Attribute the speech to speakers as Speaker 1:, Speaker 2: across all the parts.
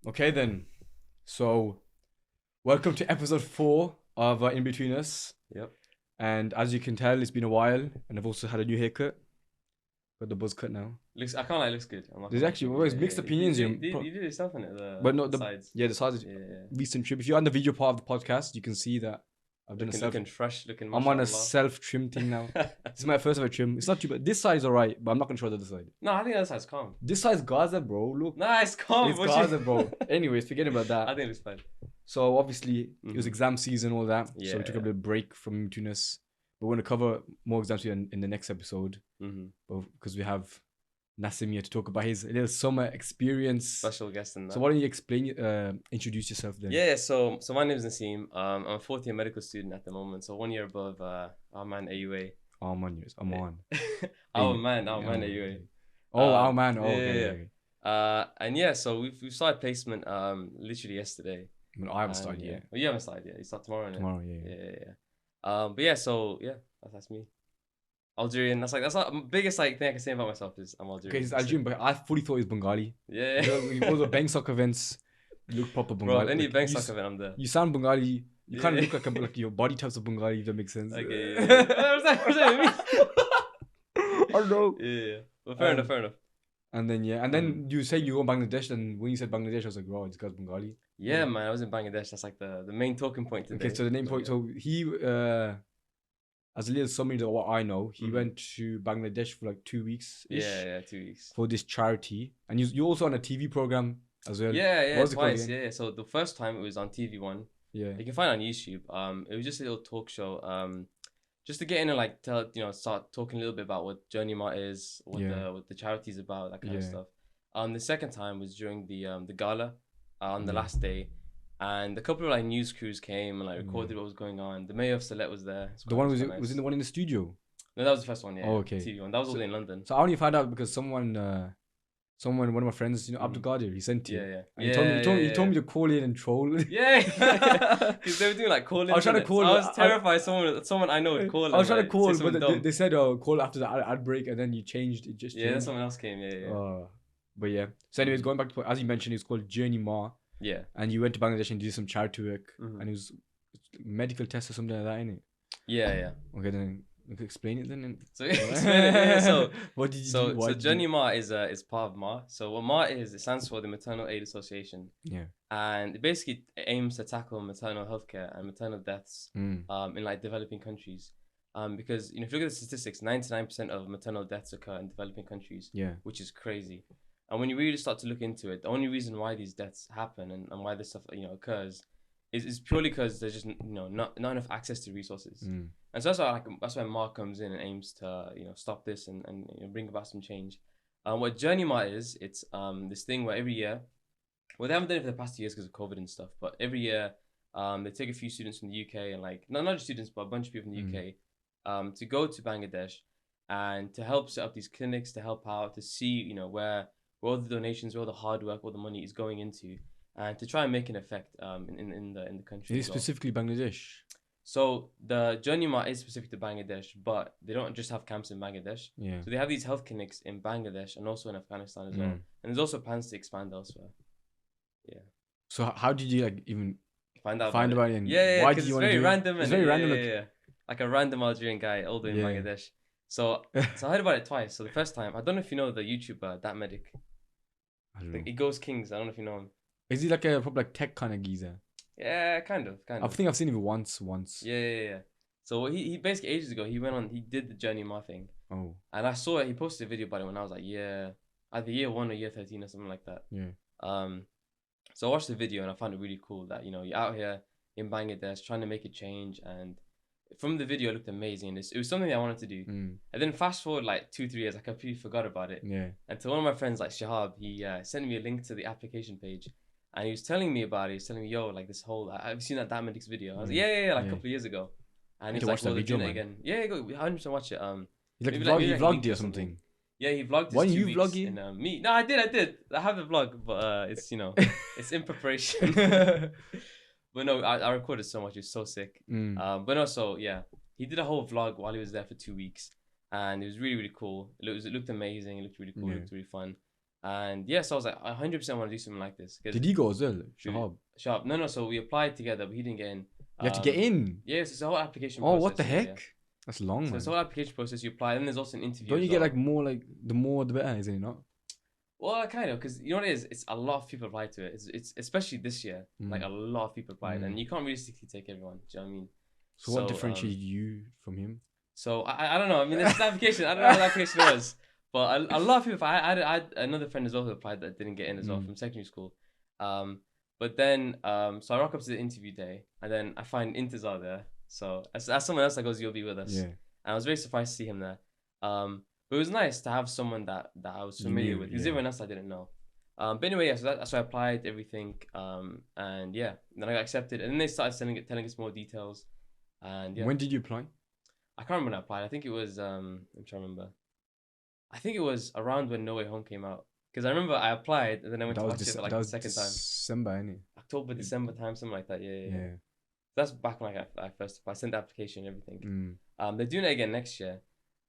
Speaker 1: Okay then. So, welcome to episode 4 of Inbetween Üs.
Speaker 2: Yep.
Speaker 1: And as you can tell, it's been a while, and I've also had a new haircut. Got the buzz cut now.
Speaker 2: I can't lie, it looks good. I'm not
Speaker 1: There's
Speaker 2: gonna
Speaker 1: actually
Speaker 2: lie.
Speaker 1: always mixed opinions.
Speaker 2: You did yourself in it,
Speaker 1: but no,
Speaker 2: the sides.
Speaker 1: Yeah, the sides.
Speaker 2: Yeah.
Speaker 1: Recent trim. If you're on the video part of the podcast, you can see that I've done
Speaker 2: Looking fresh, looking.
Speaker 1: I'm on a
Speaker 2: mashallah.
Speaker 1: self-trim thing now. This is my first ever trim. It's not too bad. This side's alright, but I'm not gonna show the other side.
Speaker 2: No, I think that side's calm.
Speaker 1: This side's Gaza, bro. Look.
Speaker 2: Nah, it's calm.
Speaker 1: It's Gaza, bro. Anyways, forget about that.
Speaker 2: I think it's fine.
Speaker 1: So obviously it was exam season, all that.
Speaker 2: Yeah,
Speaker 1: so we took a bit of break from Tunis. But we're gonna cover more exams in the next episode. Because we have Nacim here to talk about his little summer experience.
Speaker 2: Special guest in that.
Speaker 1: So why don't you introduce yourself then?
Speaker 2: Yeah. So my name is Nacim. I'm a fourth year medical student at the moment. So 1 year above our man AUA.
Speaker 1: Our man,
Speaker 2: Our man AUA.
Speaker 1: Oh, our man. Oh,
Speaker 2: yeah,
Speaker 1: okay.
Speaker 2: And yeah, so we've started placement literally yesterday.
Speaker 1: I haven't started yet.
Speaker 2: Well, you haven't started yet. You start tomorrow.
Speaker 1: Tomorrow,
Speaker 2: Yeah. But yeah, so yeah, that's me. Algerian. That's the biggest thing I can say about myself is I'm Algerian.
Speaker 1: Okay, he's Algerian, but I fully thought he was Bengali.
Speaker 2: Yeah.
Speaker 1: You go to the Bang Sock events, you look proper Bengali.
Speaker 2: Bro, any Bang Sock event, I'm there.
Speaker 1: You sound Bengali. You kind of look like your body type's of Bengali, if that makes sense.
Speaker 2: Okay. What does that mean?
Speaker 1: I don't know.
Speaker 2: Yeah. Well, fair enough.
Speaker 1: And then you say you go to Bangladesh, and when you said Bangladesh, I was like, wow, this guy's Bengali.
Speaker 2: Yeah, man, I was in Bangladesh. That's like the main talking point today.
Speaker 1: Okay, so the main point. So he, as a little summary of what I know, he went to Bangladesh for like 2 weeks.
Speaker 2: Yeah, 2 weeks.
Speaker 1: For this charity, and you also on a TV program as well.
Speaker 2: Yeah, twice. Yeah. So the first time it was on TV1.
Speaker 1: Yeah.
Speaker 2: You can find it on YouTube. It was just a little talk show. Just to get in and like start talking a little bit about what JourneyMaa is, what the charity's about, that kind of stuff. The second time was during the gala on the last day, and a couple of like news crews came and like recorded what was going on. The mayor of Sylhet was there.
Speaker 1: The one was in the one in the studio.
Speaker 2: No, that was the first one. Yeah.
Speaker 1: Oh, okay.
Speaker 2: TV1. That was all in London.
Speaker 1: So I only found out because one of my friends, Abdul Qadir, he sent you.
Speaker 2: Yeah.
Speaker 1: He told me to call in and troll.
Speaker 2: Yeah. Because they were doing like calling.
Speaker 1: I was trying to call.
Speaker 2: I was terrified someone I know would call.
Speaker 1: I was trying to call, but they said, call after the ad break, and then you changed. It just changed.
Speaker 2: Yeah, someone else came. Yeah.
Speaker 1: But yeah. So anyways, going back to as you mentioned, it's called JourneyMaa.
Speaker 2: Yeah.
Speaker 1: And you went to Bangladesh and did some charity work, and it was medical tests or something like that, innit?
Speaker 2: Yeah.
Speaker 1: Okay, then you could explain it then.
Speaker 2: So explain it. Yeah. So
Speaker 1: what did you do?
Speaker 2: So JourneyMaa is part of MAA. So what MAA is, it stands for the Maternal Aid Association.
Speaker 1: Yeah.
Speaker 2: And it basically aims to tackle maternal healthcare and maternal deaths in like developing countries. Because if you look at the statistics, 99% of maternal deaths occur in developing countries.
Speaker 1: Yeah.
Speaker 2: Which is crazy. And when you really start to look into it, the only reason why these deaths happen and why this stuff occurs is purely because there's just not enough access to resources. And so that's why MAA comes in and aims to stop this and bring about some change. What JourneyMaa is, it's this thing where every year, well, they haven't done it for the past 2 years because of COVID and stuff, but every year they take a few students from the UK and like not just students but a bunch of people from the UK to go to Bangladesh and to help set up these clinics, to help out, to see where all the donations, where all the hard work, all the money is going into, and to try and make an effect in the country.
Speaker 1: Is it specifically Bangladesh?
Speaker 2: So the JourneyMaa is specific to Bangladesh, but they don't just have camps in Bangladesh.
Speaker 1: Yeah.
Speaker 2: So they have these health clinics in Bangladesh and also in Afghanistan as well. And there's also plans to expand elsewhere. Yeah.
Speaker 1: So how did you even
Speaker 2: find about
Speaker 1: it?
Speaker 2: Yeah.
Speaker 1: Why
Speaker 2: do you
Speaker 1: want to do
Speaker 2: random.
Speaker 1: It's very random.
Speaker 2: Yeah. Like a random Algerian guy all the way in Bangladesh. So I heard about it twice. So the first time, I don't know if you know the YouTuber That Medic.
Speaker 1: I don't know.
Speaker 2: He goes Kings. I don't know if you know him.
Speaker 1: Is he like a proper tech kind of geezer?
Speaker 2: Yeah, kind of.
Speaker 1: I think I've seen him once.
Speaker 2: Yeah. So he basically ages ago he did the JourneyMaa thing.
Speaker 1: Oh.
Speaker 2: And I saw it. He posted a video about it when I was like either year 1 or year 13 or something like that.
Speaker 1: Yeah.
Speaker 2: So I watched the video and I found it really cool that you're out here in Bangladesh trying to make a change, and from the video it looked amazing. It was something that I wanted to do. And then fast forward like 2-3 years, I completely forgot about it.
Speaker 1: Yeah.
Speaker 2: And to one of my friends like Shahab, he sent me a link to the application page. And he was telling me about it. He was telling me, yo, like this whole, have you seen that Medic's video? I was like, yeah, like a couple of years ago. And he was like, well, they're doing it again. Yeah, go 100% watch it.
Speaker 1: He vlogged it or something.
Speaker 2: Yeah, he vlogged.
Speaker 1: Why you vlogging?
Speaker 2: Me? No, I did. I have the vlog, but it's it's in preparation. But no, I recorded so much. It was so sick. But no, so yeah, he did a whole vlog while he was there for 2 weeks, and it was really cool. It looked amazing. It looked really cool. It looked really fun. And yeah, so I was like, I 100% want to do something like this.
Speaker 1: Did he go as well? Shahab?
Speaker 2: Shahab. No. So we applied together, but he didn't get in.
Speaker 1: You have to get in?
Speaker 2: Yes, it's a whole application
Speaker 1: process.
Speaker 2: process.
Speaker 1: Oh, what the heck?
Speaker 2: Yeah.
Speaker 1: That's long, man.
Speaker 2: So it's a whole application process. You apply, and then there's also an interview.
Speaker 1: Don't you get like more, like the more the better, isn't it not?
Speaker 2: Well, kind of, because you know what it is? It's a lot of people apply to it. It's especially this year, like a lot of people applied, and you can't realistically take everyone. Do you know what I mean?
Speaker 1: So what differentiated you from him?
Speaker 2: So I don't know. I mean, there's an application. I don't know what the application was, but a lot of people. I had another friend as well who applied that didn't get in as well from secondary school. But then so I rock up to the interview day, and then I find Intizar there. So as someone else that goes, you'll be with us. Yeah. And I was very surprised to see him there. But it was nice to have someone that I was familiar with, because everyone else I didn't know. But anyway, yeah, so I applied everything, and yeah, then I got accepted, and then they started telling us more details, and yeah.
Speaker 1: When did you apply?
Speaker 2: I can't remember when I applied. I think it was I'm trying to remember. I think it was around when No Way Home came out, because I remember I applied and then I went to watch it for like the second time.
Speaker 1: December, innit?
Speaker 2: October, December time, something like that. Yeah. That's back when I first applied. I sent the application and everything. They're doing it again next year.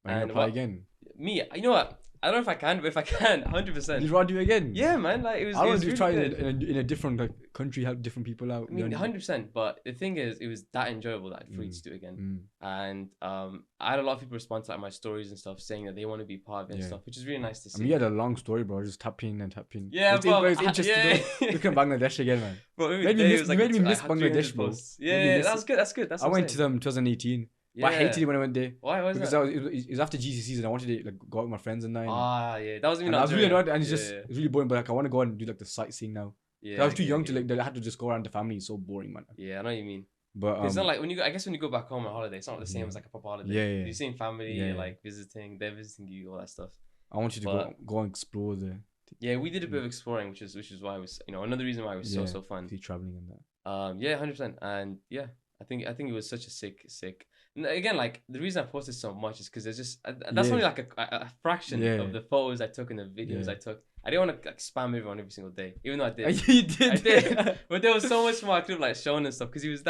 Speaker 1: And apply again?
Speaker 2: Me, you know what? I don't know if I can, but if I can, 100%.
Speaker 1: You'd rather do it again?
Speaker 2: Yeah, man. Like it was.
Speaker 1: I want
Speaker 2: to
Speaker 1: really try in a different country, help different people out.
Speaker 2: I mean, 100%. But the thing is, it was that enjoyable that I'd free to do it again. And I had a lot of people respond to like my stories and stuff, saying that they want to be part of it and stuff, which is really nice to see.
Speaker 1: I mean, you had a long story, bro. Just tapping and tapping.
Speaker 2: Yeah, bro.
Speaker 1: It's interesting. Look at Bangladesh again, man.
Speaker 2: Bro,
Speaker 1: you made me miss Bangladesh, bro.
Speaker 2: Yeah, that's good. That's good.
Speaker 1: I went to them 2018. Yeah. But I hated it when I went there.
Speaker 2: Why was
Speaker 1: because
Speaker 2: that?
Speaker 1: It was after GCSEs and I wanted to like go out with my friends and that.
Speaker 2: Yeah, that was even.
Speaker 1: I was really annoyed and it's really boring. But like I want to go and do like the sightseeing now. Yeah, I was too young to like. I had to just go around the family. It's so boring, man.
Speaker 2: Yeah, I know what you mean.
Speaker 1: But
Speaker 2: it's not like when you go. I guess when you go back home on holiday, it's not the same as like a proper holiday.
Speaker 1: Yeah.
Speaker 2: You're seeing family, like visiting. They're visiting you, all that stuff.
Speaker 1: I want you to go and explore the.
Speaker 2: Yeah, we did a bit of exploring, which is why it was another reason why it was so fun.
Speaker 1: See traveling and that.
Speaker 2: Yeah, 100%, and yeah, I think it was such a sick. And again, like the reason I posted so much is because there's just that's only like a fraction of the photos I took and the videos I took. I didn't want to like spam everyone every single day, even though I did.
Speaker 1: You did.
Speaker 2: I did, but there was so much more I could have like shown and stuff because he was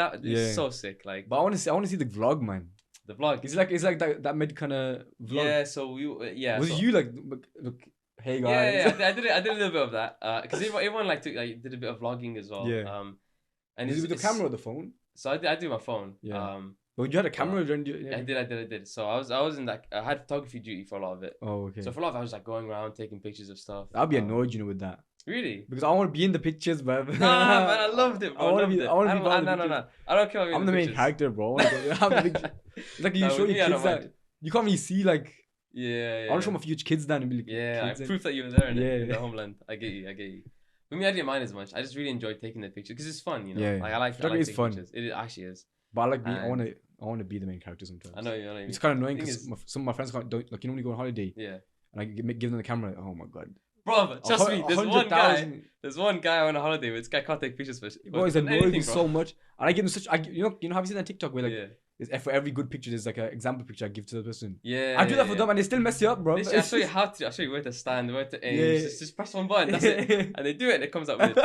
Speaker 2: so sick. Like,
Speaker 1: but I want to see the vlog, man.
Speaker 2: The vlog.
Speaker 1: It's like that mid kind of vlog.
Speaker 2: Yeah. So we
Speaker 1: Was it you like look? Hey guys.
Speaker 2: Yeah. I did a little bit of that because everyone like did a bit of vlogging as well.
Speaker 1: Yeah.
Speaker 2: And
Speaker 1: is it with the camera or the phone?
Speaker 2: So I do my phone.
Speaker 1: Yeah. But you had a camera during
Speaker 2: I did. So I was in that. I had photography duty for a lot of it.
Speaker 1: Oh, okay.
Speaker 2: So for a lot of it, I was like going around taking pictures of stuff.
Speaker 1: I'd be annoyed, with that.
Speaker 2: Really?
Speaker 1: Because I want to be in the pictures, bro.
Speaker 2: Nah, man, I loved it, bro. I want to be. No. I don't care.
Speaker 1: I'm the main character, bro. Like you show your kids that you can't really see like.
Speaker 2: Yeah.
Speaker 1: I want to show my future kids that and be like.
Speaker 2: I proof that you were there in the homeland. I get you. For me, I didn't mind as much. I just really enjoyed taking the picture because it's fun,
Speaker 1: Yeah.
Speaker 2: Like I like
Speaker 1: taking
Speaker 2: fun. Pictures. It actually is.
Speaker 1: But I like being. I want to be the main character sometimes.
Speaker 2: I know.
Speaker 1: It's kind of annoying because some of my friends don't like. When you go on holiday.
Speaker 2: Yeah.
Speaker 1: And I give them the camera. Oh my god.
Speaker 2: Bro, trust me. There's one guy on a holiday. This guy can't take pictures for.
Speaker 1: Bro, he's annoying me so much. And I give him such. Have you seen that TikTok where like for every good picture, there's like an example picture I give to the person.
Speaker 2: Yeah.
Speaker 1: I do that for them, and they still mess you up, bro.
Speaker 2: I'll show you how to. I'll show you where to stand, where to aim. Just press one button. That's it. And they do it. And it comes out weird.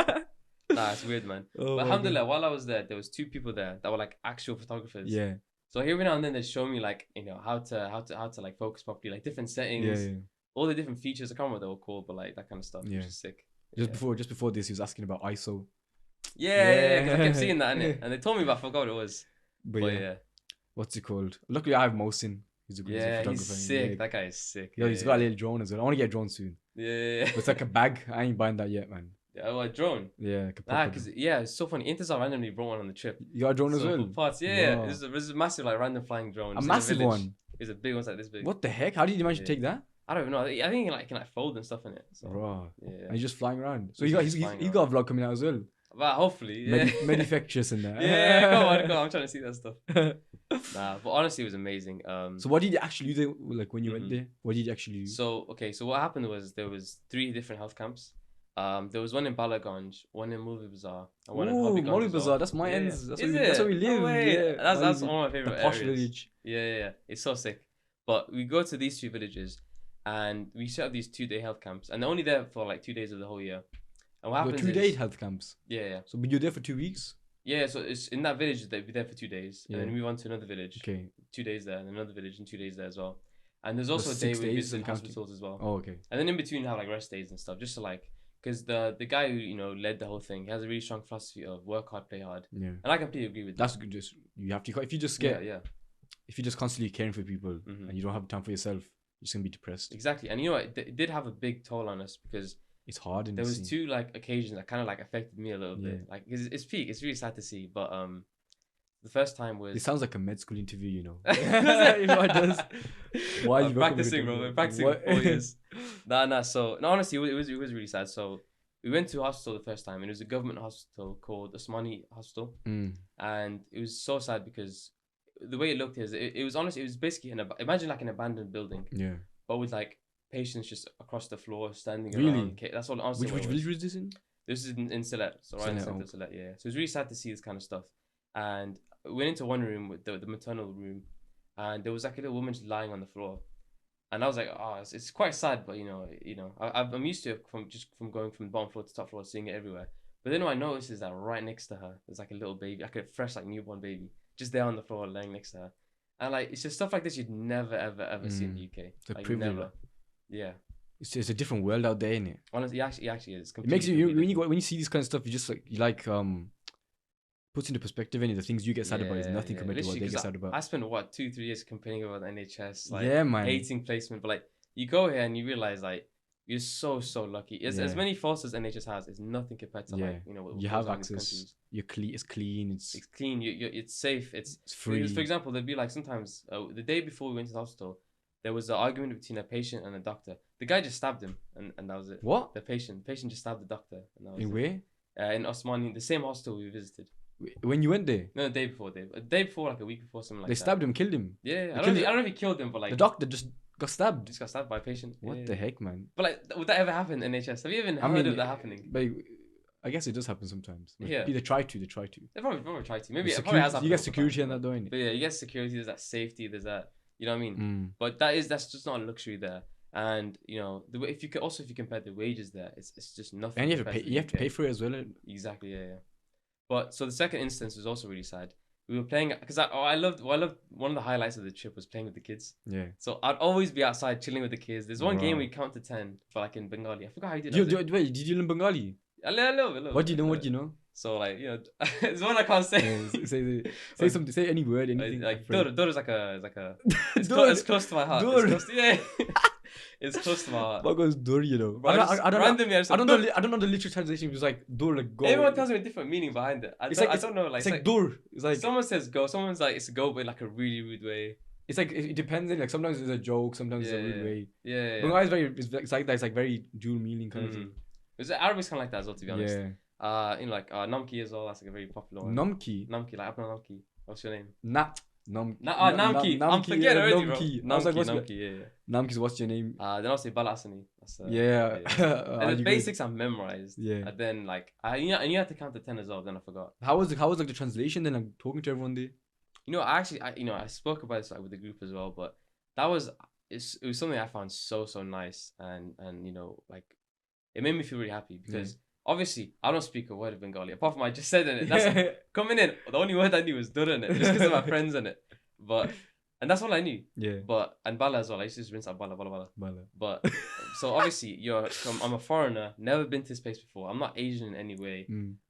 Speaker 2: Nah, it's weird, man. But alhamdulillah, while I was there was 2 people there that were like actual photographers.
Speaker 1: Yeah.
Speaker 2: So every now and then they show me like how to like focus properly, like different settings, all the different features. I can't remember what they were called, but like that kind of stuff.
Speaker 1: Yeah.
Speaker 2: Which is sick.
Speaker 1: Just before this, he was asking about ISO.
Speaker 2: Yeah. Because I kept seeing that, innit? And they told me, but I forgot what it was. But yeah.
Speaker 1: What's it called? Luckily, I have Mohsin. He's a good photographer.
Speaker 2: He's sick. Yeah. That guy is sick.
Speaker 1: Yeah, he's got a little drone as well. I want to get a drone soon.
Speaker 2: Yeah.
Speaker 1: But it's like a bag. I ain't buying that yet, man.
Speaker 2: Yeah, a drone.
Speaker 1: Yeah,
Speaker 2: because it's so funny. Intizar randomly brought one on the trip.
Speaker 1: You got a drone as well?
Speaker 2: Parts. Yeah. This is a massive like random flying drone.
Speaker 1: A massive one.
Speaker 2: It's a big one, like this big.
Speaker 1: What the heck? How did you manage to take that?
Speaker 2: I don't even know. I think it can fold and stuff in it. So,
Speaker 1: bro.
Speaker 2: Yeah.
Speaker 1: And he's just flying around. So you got a vlog coming out as well.
Speaker 2: Well, hopefully. Yeah.
Speaker 1: Manufacturers and that.
Speaker 2: Yeah, go on. I'm trying to see that stuff. Nah, but honestly, it was amazing.
Speaker 1: So what did you actually do? Like when you went there, what did you actually do?
Speaker 2: So what happened was there was 3 different health camps. There was one in Balaganj, one in Mulvi Bazaar, and one in Hobbyganj.
Speaker 1: Mulvi Bazaar, that's my ends. That's where we live.
Speaker 2: No way. That's one of my favorite
Speaker 1: posh
Speaker 2: areas.
Speaker 1: village.
Speaker 2: Yeah. It's so sick. But we go to these 2 villages, and we set up these 2-day health camps, and they're only there for like 2 days of the whole year. And what happens
Speaker 1: 2-day health camps.
Speaker 2: Yeah.
Speaker 1: So you're there for 2 weeks.
Speaker 2: Yeah, so it's in that village they'd be there for 2 days, and then move on to another village.
Speaker 1: Okay.
Speaker 2: 2 days there, and another village, and 2 days there as well. And there's also a day
Speaker 1: 6
Speaker 2: where we
Speaker 1: days
Speaker 2: visit
Speaker 1: and counting.
Speaker 2: hospitals as well.
Speaker 1: Oh, okay.
Speaker 2: And then in between you have like rest days and stuff, just to like, because the guy who led the whole thing, he has a really strong philosophy of work hard, play hard.
Speaker 1: Yeah.
Speaker 2: And I completely agree with that.
Speaker 1: That's good. Just you have to. If you just get if you're just constantly caring for people and you don't have time for yourself, you're just gonna be depressed.
Speaker 2: Exactly. And you know what? It did have a big toll on us because
Speaker 1: it's hard.
Speaker 2: There was 2 like occasions that kind of like affected me a little bit. Like it's peak. It's really sad to see. But the first time was.
Speaker 1: It sounds like a med school interview, you know. You know what it does? Why are you
Speaker 2: practicing, bro? We're practicing for 4 years. Nah. So no, honestly, it was really sad. So we went to hospital the first time, and it was a government hospital called Osmani Hospital, and it was so sad because the way it looked is it was honestly, it was basically imagine like an abandoned building, but with like patients just across the floor standing around. That's all. Honestly,
Speaker 1: which village was this in?
Speaker 2: This is in Sylhet, so right in the center of Sylhet. Yeah. So it was really sad to see this kind of stuff, and we went into one room with the maternal room, and there was like a little woman just lying on the floor, and I was like, oh, it's quite sad, but I'm used to it from going from the bottom floor to top floor, seeing it everywhere. But then what I noticed is that right next to her, there's like a little baby, like a fresh like newborn baby, just there on the floor, laying next to her, and like it's just stuff like this you'd never ever see in the UK.
Speaker 1: It's a
Speaker 2: like,
Speaker 1: privilege.
Speaker 2: Never. Yeah.
Speaker 1: It's a different world out there, isn't it?
Speaker 2: Honestly, it actually is.
Speaker 1: It makes you when you see this kind of stuff, you just like puts into perspective, and the things you get sad about is nothing compared to what they get sad about.
Speaker 2: I spent 2-3 years complaining about the NHS, like
Speaker 1: man,
Speaker 2: hating placement, but like you go here and you realize like you're so lucky. As many faults as NHS has, it's nothing compared to like what
Speaker 1: you have access. You're clean. It's clean. It's
Speaker 2: clean. It's safe. It's
Speaker 1: free.
Speaker 2: For example, there'd be like sometimes the day before we went to the hospital, there was an argument between a patient and a doctor. The guy just stabbed him, and that was it.
Speaker 1: What?
Speaker 2: The patient just stabbed the doctor, and that was
Speaker 1: in where?
Speaker 2: In Osmani, the same hospital we visited.
Speaker 1: When you went there?
Speaker 2: No, the day before, like a week before, something like that.
Speaker 1: They stabbed him, killed him.
Speaker 2: Yeah, I don't know if he killed him, but like
Speaker 1: the doctor just got stabbed.
Speaker 2: Just got stabbed by a patient.
Speaker 1: What the heck, man?
Speaker 2: But like, would that ever happen in NHS? Have you even heard of that happening?
Speaker 1: But I guess it does happen sometimes. Like,
Speaker 2: yeah.
Speaker 1: They try to.
Speaker 2: They probably try to. Maybe
Speaker 1: it
Speaker 2: probably has happened.
Speaker 1: You get security on that, though, innit?
Speaker 2: But yeah, you get security. There's that safety. There's that. You know what I mean? But that's just not a luxury there. And if you compare the wages there, it's just nothing.
Speaker 1: And you have to pay for it as well.
Speaker 2: Exactly. Yeah. But so the second instance was also really sad. We were playing because I loved one of the highlights of the trip was playing with the kids.
Speaker 1: Yeah.
Speaker 2: So I'd always be outside chilling with the kids. There's one game we count to 10, but like in Bengali. I forgot how you did it.
Speaker 1: Wait, did you learn Bengali?
Speaker 2: A little bit.
Speaker 1: What do you know?
Speaker 2: So like it's one I can't say.
Speaker 1: Say something. Say any word, anything.
Speaker 2: Like dur is like a. It's close to my heart. It's close to my heart.
Speaker 1: What goes dur? I don't know the literal translation. It was like dur, like go.
Speaker 2: Everyone tells me a different meaning behind it. I don't know.
Speaker 1: It's like dur. It's like
Speaker 2: someone says go. Someone's like it's go, but in like a really rude way.
Speaker 1: It's like it depends. Like sometimes it's a joke. Sometimes it's a rude way.
Speaker 2: Yeah.
Speaker 1: Bengali is it's like that. It's like very dual meaning kind of thing.
Speaker 2: Arabic's kind of like that as well, to be honest. Yeah. Namki as well. That's like a very popular one.
Speaker 1: Namki,
Speaker 2: like Abna Namki. What's your name?
Speaker 1: Namki.
Speaker 2: I'm forgetting already, bro.
Speaker 1: Namki. Namki, what's your name?
Speaker 2: Then I'll say Balasani.
Speaker 1: And
Speaker 2: the basics I memorized.
Speaker 1: Yeah.
Speaker 2: And then like you had to count to 10 as well. Then I forgot.
Speaker 1: How was like the translation? Then like talking to everyone there.
Speaker 2: I spoke about this like with the group as well, but it was something I found so nice, and like it made me feel really happy because. Obviously, I don't speak a word of Bengali apart from I just said in it. That's coming in. The only word I knew was dur in it, just because of my friends in it. And that's all I knew.
Speaker 1: Yeah.
Speaker 2: And bala as well. I used to just rinse out bala. But so obviously, I'm a foreigner, never been to this place before. I'm not Asian in any way.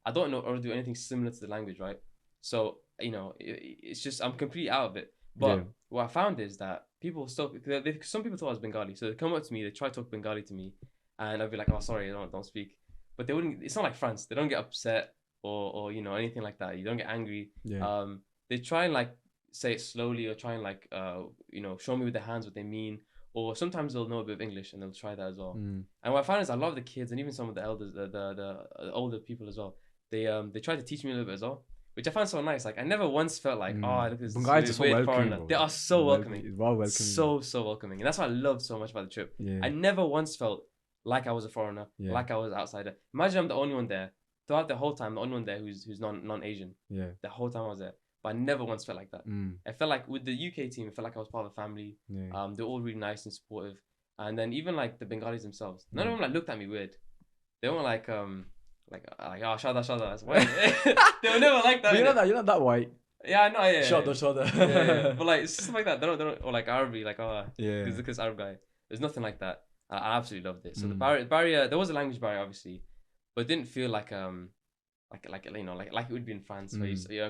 Speaker 2: I don't know or do anything similar to the language, right? So it's just I'm completely out of it. But what I found is that people still, some people thought I was Bengali, so they come up to me, they try to talk Bengali to me, and I'll be like, oh sorry, I don't speak. But they wouldn't. It's not like France. They don't get upset or anything like that. You don't get angry.
Speaker 1: Yeah.
Speaker 2: They try and like say it slowly or try and like show me with their hands what they mean. Or sometimes they'll know a bit of English and they'll try that as well. And what I find is I love the kids and even some of the elders, the older people as well. They try to teach me a little bit as well, which I find so nice. Like I never once felt like look at this weird foreigner. They are so welcoming. So welcoming, and that's what I loved so much about the trip.
Speaker 1: Yeah.
Speaker 2: I never once felt like I was a foreigner, like I was an outsider. Imagine I'm the only one there. Throughout the whole time, the only one there who's non-Asian.
Speaker 1: Yeah.
Speaker 2: The whole time I was there. But I never once felt like that. I felt like with the UK team, I felt like I was part of a family.
Speaker 1: Yeah.
Speaker 2: They're all really nice and supportive. And then even like the Bengalis themselves, none of them like looked at me weird. They weren't like oh shada. They were never like that.
Speaker 1: But you're not that white.
Speaker 2: Yeah, no, yeah.
Speaker 1: Shoulder.
Speaker 2: Yeah. But like stuff like that. They don't, or like Arabic, like
Speaker 1: Yeah.
Speaker 2: because Arab guy. There's nothing like that. I absolutely loved it. So the
Speaker 1: Mm.
Speaker 2: barrier, there was a language barrier, obviously, but it didn't feel like like it would be in France, where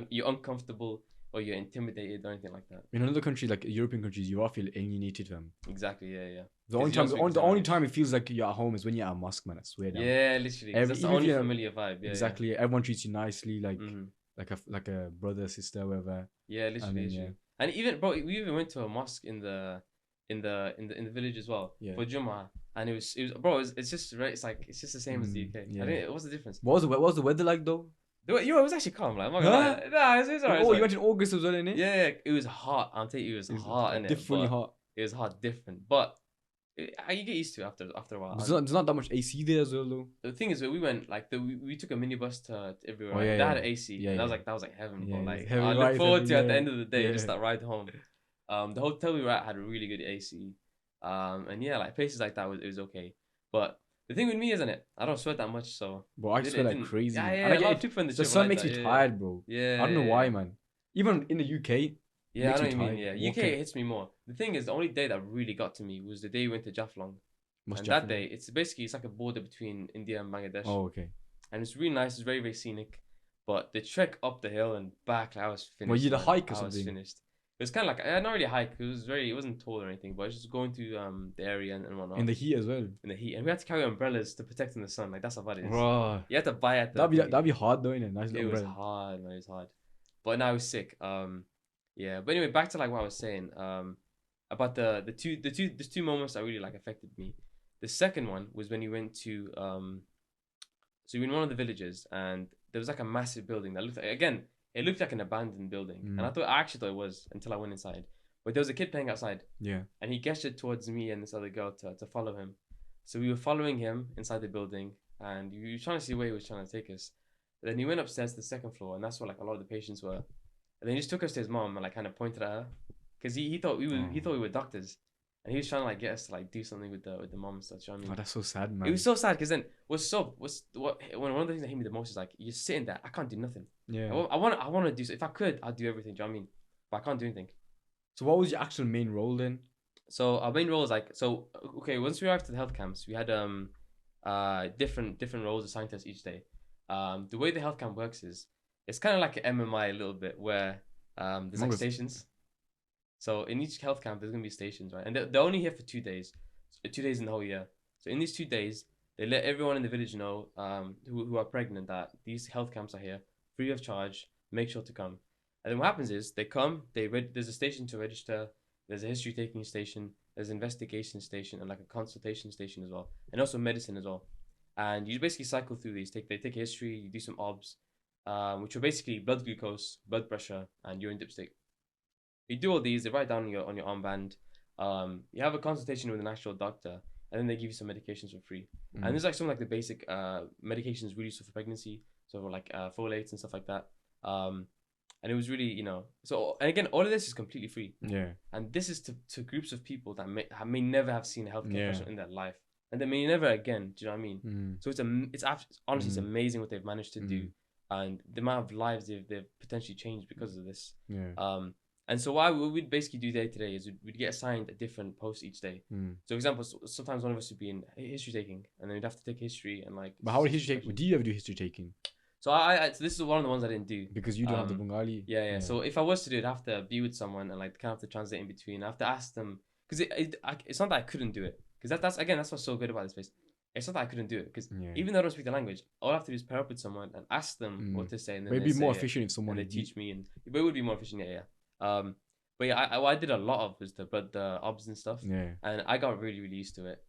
Speaker 2: you're uncomfortable or you're intimidated or anything like that.
Speaker 1: In another country, like European countries, you all feel alienated from.
Speaker 2: Exactly. Yeah.
Speaker 1: The
Speaker 2: 'Cause
Speaker 1: only
Speaker 2: you don't
Speaker 1: time,
Speaker 2: speak
Speaker 1: the
Speaker 2: the
Speaker 1: only
Speaker 2: language.
Speaker 1: time it feels like you're at home is when you're at a mosque, man. I swear down.
Speaker 2: Yeah, literally. 'Cause that's the
Speaker 1: even if
Speaker 2: only
Speaker 1: you're-
Speaker 2: familiar vibe. Yeah.
Speaker 1: Exactly. Everyone treats you nicely,
Speaker 2: Mhm.
Speaker 1: like a brother, sister, whatever.
Speaker 2: Yeah, literally,
Speaker 1: then,
Speaker 2: literally. And even bro, we even went to a mosque in the village as well
Speaker 1: Yeah.
Speaker 2: for Jummah, and it was bro, it's just right. It's just the same as the UK.
Speaker 1: Yeah.
Speaker 2: I think what's the difference?
Speaker 1: What was the weather like though?
Speaker 2: It was actually calm. Like, I'm not
Speaker 1: Huh?
Speaker 2: gonna lie. Nah, it's alright.
Speaker 1: Oh, you went in August as well, innit?
Speaker 2: Yeah, it was hot. I'll tell you, it was hot, innit?
Speaker 1: Differently
Speaker 2: But
Speaker 1: hot.
Speaker 2: It was hot, different, but you get used to it after a while.
Speaker 1: There's not that much AC there as well, though.
Speaker 2: The thing is, we went like we took a minibus to everywhere.
Speaker 1: Oh,
Speaker 2: right?
Speaker 1: yeah,
Speaker 2: They had
Speaker 1: yeah.
Speaker 2: AC.
Speaker 1: Yeah,
Speaker 2: and
Speaker 1: yeah.
Speaker 2: that was like heaven,
Speaker 1: Yeah,
Speaker 2: bro.
Speaker 1: yeah.
Speaker 2: Like
Speaker 1: Heaven
Speaker 2: I look
Speaker 1: ride,
Speaker 2: forward to
Speaker 1: heaven,
Speaker 2: at the
Speaker 1: yeah.
Speaker 2: end of the day,
Speaker 1: Yeah.
Speaker 2: just that ride home. The hotel we were at had a really good AC. And yeah, like places like that it was okay. But the thing with me, isn't it? I don't sweat that much, so.
Speaker 1: Bro, I sweat like crazy.
Speaker 2: Yeah,
Speaker 1: And
Speaker 2: a lot of people in
Speaker 1: the
Speaker 2: trip
Speaker 1: sun
Speaker 2: like
Speaker 1: makes
Speaker 2: that,
Speaker 1: me
Speaker 2: yeah.
Speaker 1: tired, bro.
Speaker 2: Yeah.
Speaker 1: I don't know
Speaker 2: yeah,
Speaker 1: why,
Speaker 2: yeah.
Speaker 1: man. Even in the UK.
Speaker 2: Yeah, I
Speaker 1: makes
Speaker 2: know
Speaker 1: me
Speaker 2: what you mean.
Speaker 1: tired.
Speaker 2: Yeah, UK
Speaker 1: Walking.
Speaker 2: hits me more. The thing is, the only day that really got to me was the day we went to Jaflong.
Speaker 1: Must
Speaker 2: And
Speaker 1: definitely-
Speaker 2: that day, it's like a border between India and Bangladesh.
Speaker 1: Oh, okay.
Speaker 2: And it's really nice. It's very, very scenic. But the trek up the hill and back, like, I was finished.
Speaker 1: Well, you did a
Speaker 2: man.
Speaker 1: hike or
Speaker 2: I was
Speaker 1: something?
Speaker 2: finished. It was kind of like not really a hike. It wasn't tall or anything, but I was just going through the area and whatnot.
Speaker 1: In the heat as well.
Speaker 2: In the heat, and we had to carry umbrellas to protect from the sun. Like that's how bad it is.
Speaker 1: Bro.
Speaker 2: You had to buy at the.
Speaker 1: That'd be hard though, innit? Nice
Speaker 2: It
Speaker 1: little
Speaker 2: was
Speaker 1: umbrella.
Speaker 2: hard, man. It was hard. But now I was sick. Yeah. But anyway, back to like what I was saying. About there's two moments that really like affected me. The second one was when you went to so you were in one of the villages and there was like a massive building that looked like, again, it looked like an abandoned building. And I actually thought it was until I went inside. But there was a kid playing outside.
Speaker 1: Yeah.
Speaker 2: And he gestured towards me and this other girl to follow him. So we were following him inside the building and we were trying to see where he was trying to take us. But then he went upstairs to the second floor and that's where like a lot of the patients were. And then he just took us to his mom and like kind of pointed at her. Because he thought we were doctors. And he was trying to like get us to like do something with the mom and stuff. You know what I mean?
Speaker 1: Oh, that's so sad, man.
Speaker 2: It was so sad because then one of the things that hit me the most is like you're sitting there, I can't do nothing.
Speaker 1: Yeah.
Speaker 2: I want to do, if I could, I'd do everything. Do you know what I mean? But I can't do anything.
Speaker 1: So what was your actual main role then?
Speaker 2: So our main role is like okay. Once we arrived to the health camps, we had different roles assigned to us each day. The way the health camp works is it's kind of like an MMI a little bit where there's like stations. So in each health camp there's gonna be stations, right? And they're only here for 2 days, 2 days in the whole year. So in these 2 days they let everyone in the village know who are pregnant that these health camps are here free of charge. Make sure to come. And then what happens is they come. There's a station to register. There's a history taking station. There's an investigation station and like a consultation station as well, and also medicine as well. And you basically cycle through these. They take a history. You do some obs, which are basically blood glucose, blood pressure, and urine dipstick. You do all these. They write down on your armband. You have a consultation with an actual doctor, and then they give you some medications for free. And there's like some like the basic medications really useful for pregnancy, so like folates and stuff like that. And it was really, so, and again, all of this is completely free.
Speaker 1: Yeah.
Speaker 2: And this is to groups of people that may never have seen a healthcare professional in their life. And they may never again, do you know what I mean? So honestly, it's amazing what they've managed to do. And the amount of lives they've potentially changed because of this.
Speaker 1: Yeah.
Speaker 2: And so what we'd basically do day to day is we'd get assigned a different post each day. So for example, sometimes one of us would be in history taking, and then we'd have to take history and like.
Speaker 1: But how would history take? Do you ever do history taking?
Speaker 2: So so this is one of the ones I didn't do.
Speaker 1: Because you don't have the Bengali.
Speaker 2: Yeah. So if I was to do it, I'd have to be with someone and like kind of have to translate in between. I have to ask them because it's not that I couldn't do it, because that's what's so good about this place. It's not that I couldn't do it, because even though I don't speak the language, all I have to do is pair up with someone and ask them what to say, and then
Speaker 1: it'd be more efficient if someone
Speaker 2: and they teach me, but it would be more efficient. But yeah, what I did a lot of was the obs and stuff.
Speaker 1: Yeah.
Speaker 2: And I got really, really used to it.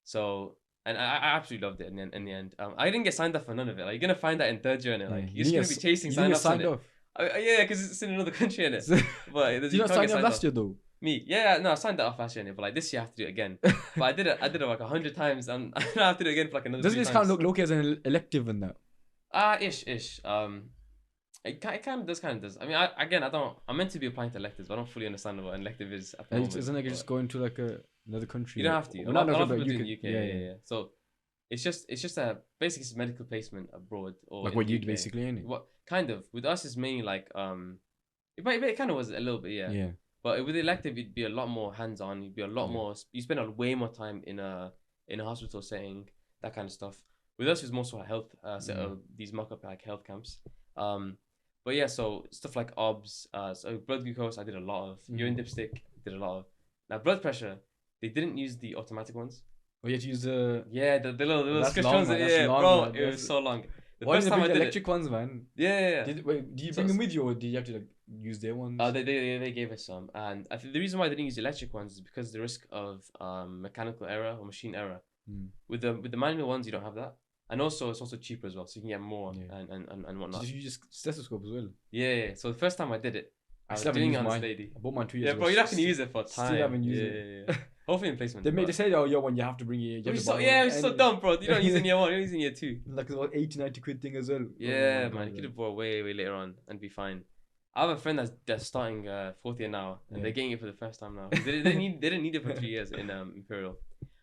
Speaker 2: So. And I absolutely loved it in the end. I didn't get signed up for none of it. Like, you're gonna find that in third year, innit? Like, you're just gonna be chasing sign-ups on it. Yeah, because it's in another country, innit? But
Speaker 1: did you not sign up last year though?
Speaker 2: Me? Yeah, no, I signed that off last year, innit? But like this year I have to do it again. But I did it like 100 times, and I have to do it again for like another.
Speaker 1: Doesn't this kind of look low-key as an elective in that?
Speaker 2: Ish. It kind of does. I mean, I'm meant to be applying to electives, but I don't fully understand what an elective is at the moment.
Speaker 1: Isn't it just going to like another country?
Speaker 2: You don't have to. A lot of people do in the UK. Yeah. So it's just a basically it's medical placement abroad or
Speaker 1: Like
Speaker 2: in
Speaker 1: what
Speaker 2: the
Speaker 1: you do
Speaker 2: UK.
Speaker 1: basically, innit?
Speaker 2: What kind of with us is mainly like it kind of was a little bit, yeah.
Speaker 1: Yeah.
Speaker 2: But with elective, it'd be a lot more hands on. You'd be a lot
Speaker 1: Yeah.
Speaker 2: more. You spend way more time in a hospital setting, that kind of stuff. With us, it's more sort of health these mock up like health camps. But yeah, so stuff like OBS, so blood glucose, I did a lot of. Urine dipstick, did a lot of. Now blood pressure, they didn't use the automatic ones.
Speaker 1: Oh, you had to use the.
Speaker 2: Yeah, the little
Speaker 1: That's
Speaker 2: squish
Speaker 1: long,
Speaker 2: ones.
Speaker 1: man. That's
Speaker 2: Yeah,
Speaker 1: long,
Speaker 2: bro,
Speaker 1: man.
Speaker 2: it was so long. The
Speaker 1: Why
Speaker 2: first
Speaker 1: did they
Speaker 2: time I
Speaker 1: bring the
Speaker 2: did
Speaker 1: electric ones, man?
Speaker 2: Yeah.
Speaker 1: Do you bring them with you, or do you have to like use their ones?
Speaker 2: They gave us some, and I think the reason why they didn't use electric ones is because of the risk of mechanical error or machine error. With the manual ones, you don't have that, and also it's also cheaper as well, so you can get more and whatnot.
Speaker 1: Did you use stethoscope as well?
Speaker 2: Yeah. So the first time I did it, I was
Speaker 1: still haven't
Speaker 2: doing it
Speaker 1: used
Speaker 2: on this
Speaker 1: mine.
Speaker 2: lady.
Speaker 1: I bought mine 2 years
Speaker 2: Yeah,
Speaker 1: ago.
Speaker 2: bro, you're not gonna use it for time.
Speaker 1: Still haven't used it.
Speaker 2: Yeah. Hopefully in placement.
Speaker 1: They say, oh, yo, when you have to bring it.
Speaker 2: It's so dumb, bro. You don't use it in year 1, you're using year 2.
Speaker 1: Like about 80, 90 quid thing as well.
Speaker 2: Yeah, man, you could have bought way later on and be fine. I have a friend that's starting 4th year now, and they're getting it for the first time now. They didn't need it for 3 years in Imperial,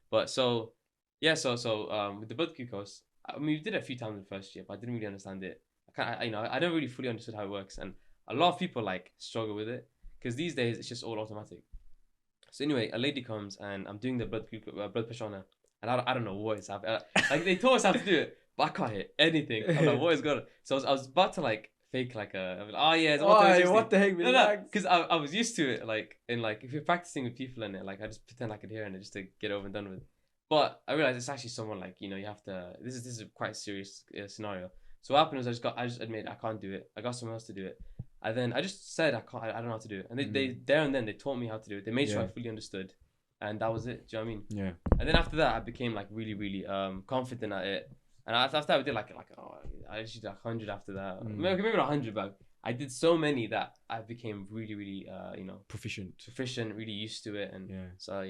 Speaker 2: but so with the blood glucose, I mean we did it a few times in the first year, but I didn't really understand it. I don't really fully understood how it works, and a lot of people like struggle with it because these days it's just all automatic. So anyway, a lady comes and I'm doing the blood pressure on her, and I don't know what is happening. Like they told us how to do it, but I can't hit anything. I'm like, what is going on? So I was about to like fake like it's
Speaker 1: what the heck?
Speaker 2: No, because I was used to it. Like if you're practicing with people in it, like I just pretend I could hear in it just to get over and done with. But I realized it's actually someone like you have to. This is quite a serious scenario. So what happened was I just admitted I can't do it. I got someone else to do it. And then I just said I don't know how to do it. And they there and then they taught me how to do it. They made sure I fully understood. And that was it. Do you know what I mean?
Speaker 1: Yeah.
Speaker 2: And then after that I became like really confident at it. And after that I did I actually did 100 after that. Maybe not 100, but I did so many that I became really
Speaker 1: proficient,
Speaker 2: really used to it. And so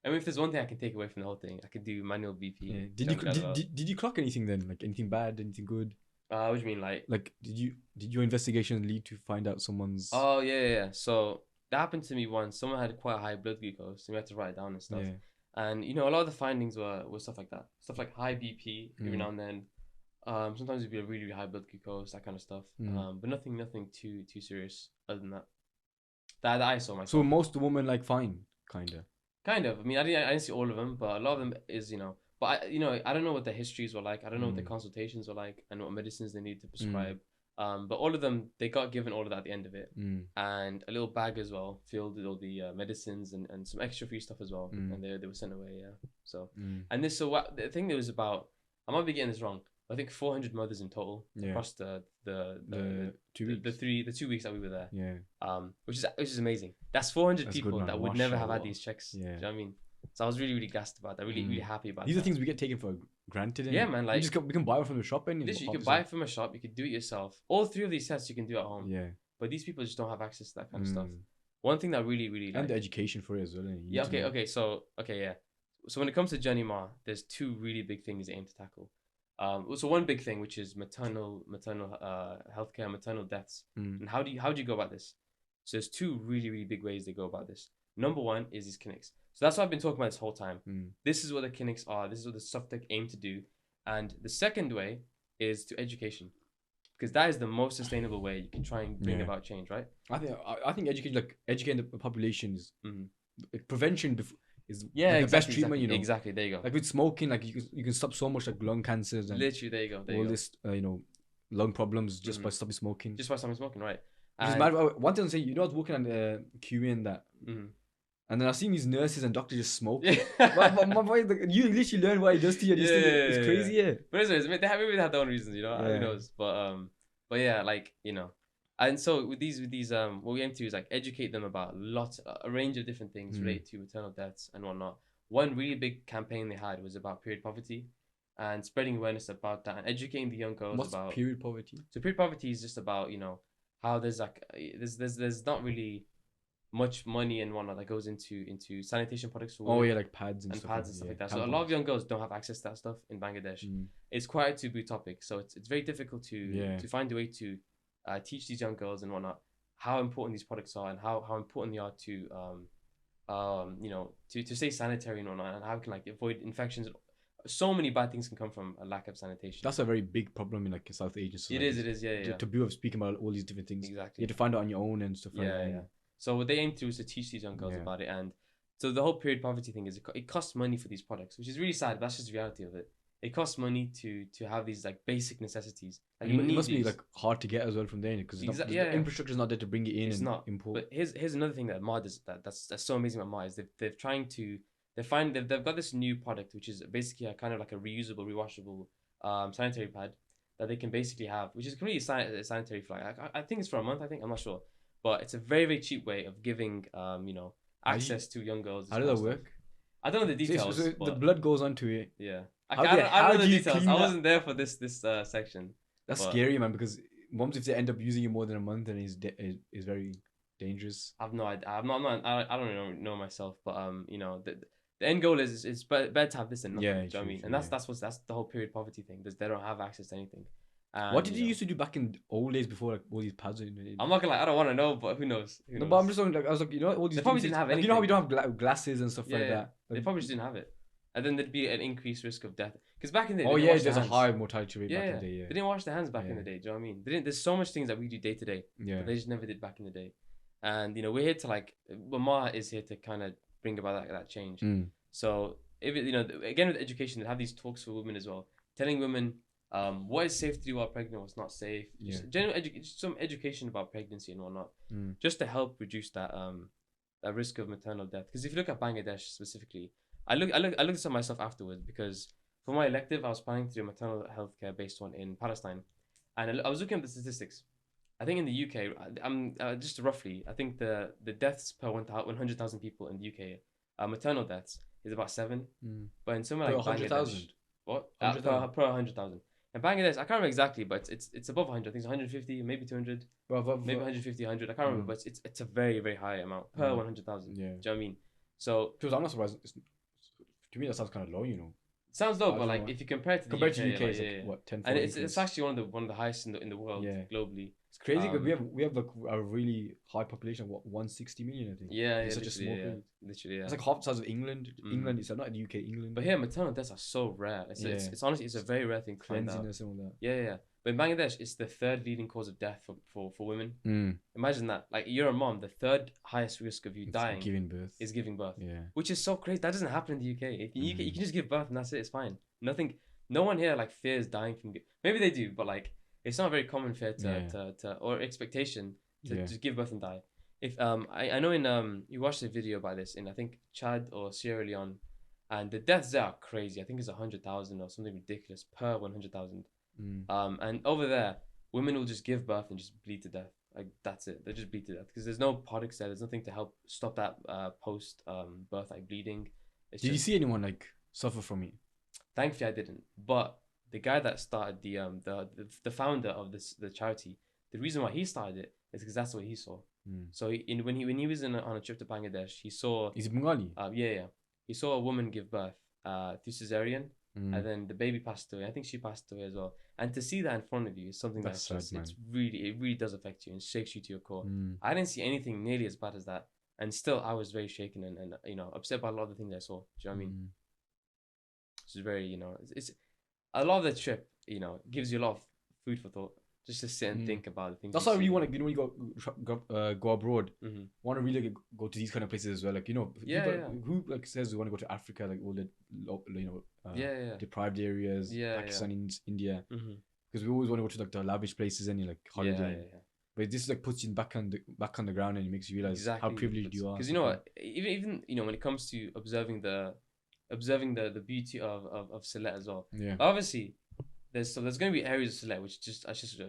Speaker 2: I mean, if there's one thing I can take away from the whole thing, I could do manual BP.
Speaker 1: Yeah. Did you clock anything then? Like anything bad, anything good?
Speaker 2: What do you mean, like
Speaker 1: did your investigation lead to find out someone's?
Speaker 2: Oh yeah. So that happened to me once. Someone had quite a high blood glucose, so we had to write it down and stuff.
Speaker 1: Yeah.
Speaker 2: And a lot of the findings were stuff like that, stuff like high BP every now and then. Sometimes it'd be a really high blood glucose, that kind of stuff. But nothing too serious other than that. That I saw myself.
Speaker 1: So most women like fine, kinda.
Speaker 2: Kind of. I mean, I didn't see all of them, but a lot of them is But I don't know what their histories were like. I don't know what their consultations were like, and what medicines they need to prescribe. But all of them, they got given all of that at the end of it, and a little bag as well, filled with all the medicines and some extra free stuff as well, and they were sent away. Yeah. So and the thing that was about, I might be getting this wrong. I think 400 mothers in total across the 2 weeks. The 2 weeks that we were there.
Speaker 1: Yeah.
Speaker 2: Which is amazing. That's 400
Speaker 1: That's
Speaker 2: people
Speaker 1: good,
Speaker 2: that would never have had these checks.
Speaker 1: Yeah.
Speaker 2: Do you know what I mean? So I was really gassed about that. Really happy about
Speaker 1: These
Speaker 2: that.
Speaker 1: are things we get taken for granted.
Speaker 2: Yeah, man. Like
Speaker 1: we can buy it from the shop, and
Speaker 2: literally, you can buy it from a shop. You can do it yourself. All 3 of these tests you can do at home.
Speaker 1: Yeah.
Speaker 2: But these people just don't have access to that kind of stuff. One thing that really
Speaker 1: and the education for it as well.
Speaker 2: Yeah. Okay. So when it comes to JourneyMaa, there's 2 really big things they aim to tackle. So one big thing, which is maternal healthcare, maternal deaths, and how do you go about this? So there's 2 really big ways they go about this. Number 1 is these clinics. So that's what I've been talking about this whole time. This is what the clinics are. This is what the stuff they aim to do. And the second way is to education, because that is the most sustainable way you can try and bring about change, right?
Speaker 1: I think educating the population is prevention is
Speaker 2: the
Speaker 1: best treatment.
Speaker 2: Exactly. There you go.
Speaker 1: Like with smoking, like you can stop so much like lung cancers and
Speaker 2: literally there you go.
Speaker 1: All this lung problems just by stopping smoking.
Speaker 2: Right?
Speaker 1: One thing I say, I was walking on the QA and that. And then I've seen these nurses and doctors just smoke. my boy, you literally learn what he does to you. It's crazy, yeah.
Speaker 2: But anyways, maybe they have their own reasons, who knows? But yeah, and so with these what we aim to do is like educate them about a range of different things related to maternal deaths and whatnot. One really big campaign they had was about period poverty, and spreading awareness about that and educating the young girls about
Speaker 1: period poverty.
Speaker 2: So period poverty is just about how there's there's not really much money and whatnot that goes into sanitation products for women.
Speaker 1: Like pads and stuff
Speaker 2: like that. So a lot of young girls don't have access to that stuff in Bangladesh. It's quite a taboo topic, so it's very difficult to find a way to teach these young girls and whatnot how important these products are and how important they are to to stay sanitary and whatnot, and how we can avoid infections so many bad things can come from a lack of sanitation.
Speaker 1: That's a very big problem in like South Asian society.
Speaker 2: It is, yeah.
Speaker 1: To be speaking about all these different things.
Speaker 2: Exactly.
Speaker 1: You have to find out on your own and stuff like that.
Speaker 2: Yeah. So what they aim to do is to teach these young girls about it, and so the whole period poverty thing is it costs money for these products, which is really sad. But that's just the reality of it. It costs money to have these like basic necessities. Like,
Speaker 1: it must be like hard to get as well from there because the infrastructure is not there to bring it in. It's not import.
Speaker 2: But here's another thing that MAA does that's so amazing about MAA is they've got this new product which is basically a kind of like a reusable, rewashable sanitary pad that they can basically have, which is completely sanitary for like I think it's for a month. I'm not sure, but it's a very, very cheap way of giving access to young girls.
Speaker 1: How does that work?
Speaker 2: I don't know the details.
Speaker 1: So the blood goes onto it.
Speaker 2: Yeah. I don't know the details. I wasn't there for this section.
Speaker 1: That's scary, man, because moms, if they end up using it more than a month, then it's very dangerous.
Speaker 2: I've no idea. I don't know myself, but the end goal is better to have this than nothing. Yeah, do you know what I mean? And that's the whole period poverty thing. They don't have access to anything. And,
Speaker 1: what did you used to do back in old days before like all these pads?
Speaker 2: I'm not gonna lie, I don't want to know, but who knows?
Speaker 1: No, but I'm just like, I was like, all these.
Speaker 2: They probably didn't have anything.
Speaker 1: You know how we don't have glasses and stuff like that.
Speaker 2: They probably just didn't have it, and then there'd be an increased risk of death. Because back in the day,
Speaker 1: there's a high mortality rate back in the day. Yeah,
Speaker 2: they didn't wash their hands back in the day. Do you know what I mean? There's so much things that we do day to day.
Speaker 1: Yeah,
Speaker 2: but they just never did back in the day. And we're here to MAA is here to kind of bring about that change. So if again with education, they have these talks for women as well, telling women what is safe to do while pregnant, what's not safe. Just general some education about pregnancy and whatnot, just to help reduce that risk of maternal death. Because if you look at Bangladesh specifically, I looked this up myself afterwards because for my elective I was planning to do a maternal healthcare based one in Palestine, and I was looking at the statistics. I think in the UK, just roughly, I think the deaths per 100,000 people in the UK, maternal deaths is about 7. But in somewhere like
Speaker 1: 100,000.
Speaker 2: What? Per 100,000. In Bangladesh, I can't remember exactly, but it's above 100. I think it's 150, maybe 200, maybe 150, 100. I can't remember, but it's a very, very high amount per 100,000. Yeah. Do you know what I mean? So,
Speaker 1: because I'm not surprised. To me, that sounds kind of low.
Speaker 2: It sounds low, but like if you compare it to the UK,
Speaker 1: it's like, what, 10,
Speaker 2: and it's actually one of the highest in the world globally.
Speaker 1: It's crazy because we have like a really high population of 160 million, I think.
Speaker 2: Yeah,
Speaker 1: it's such a small place.
Speaker 2: Literally, yeah.
Speaker 1: It's like half the size of England. England is not in the UK. England.
Speaker 2: But here, maternal deaths are so rare. It's honestly a very rare thing to find out.
Speaker 1: Cleanliness and all that.
Speaker 2: Yeah. But in Bangladesh, it's the third leading cause of death for women. Imagine that. Like, you're a mom, the third highest risk of you dying is giving birth. Yeah. Which is so crazy. That doesn't happen in the UK. You can just give birth and that's it. It's fine. No one here like fears dying from. Maybe they do, but like it's not a very common fear to or expectation to just give birth and die. If I know in you watched a video about this in I think Chad or Sierra Leone, and the deaths there are crazy. I think it's 100,000 or something ridiculous per 100,000. And over there, women will just give birth and just bleed to death. Like that's it. They just bleed to death because there's no products there. There's nothing to help stop that post birth like bleeding.
Speaker 1: Did you see anyone like suffer from it?
Speaker 2: Thankfully, I didn't. But the guy that started the founder of the charity, the reason why he started it is because that's what he saw. So when he was on a trip to Bangladesh, he saw.
Speaker 1: Is it Bengali?
Speaker 2: Yeah. He saw a woman give birth through cesarean, and then the baby passed away. I think she passed away as well. And to see that in front of you is something that's sad, it really does affect you and shakes you to your core. I didn't see anything nearly as bad as that, and still I was very shaken and upset by a lot of the things I saw. Do you know what I mean? It's very it's a lot of the trip gives you a lot of food for thought. Just to sit and think about the things.
Speaker 1: That's why you want to, when you go abroad, want to really go to these kind of places as well. Like, people who like says they want to go to Africa, like all the deprived areas, Pakistan, India, because we always want to go to like the lavish places and like holiday. But this like puts you back on the ground and it makes you realize how privileged you are.
Speaker 2: Because even when it comes to observing the beauty of Sylhet as well. Yeah. Obviously. There's going to be areas of Sylhet which just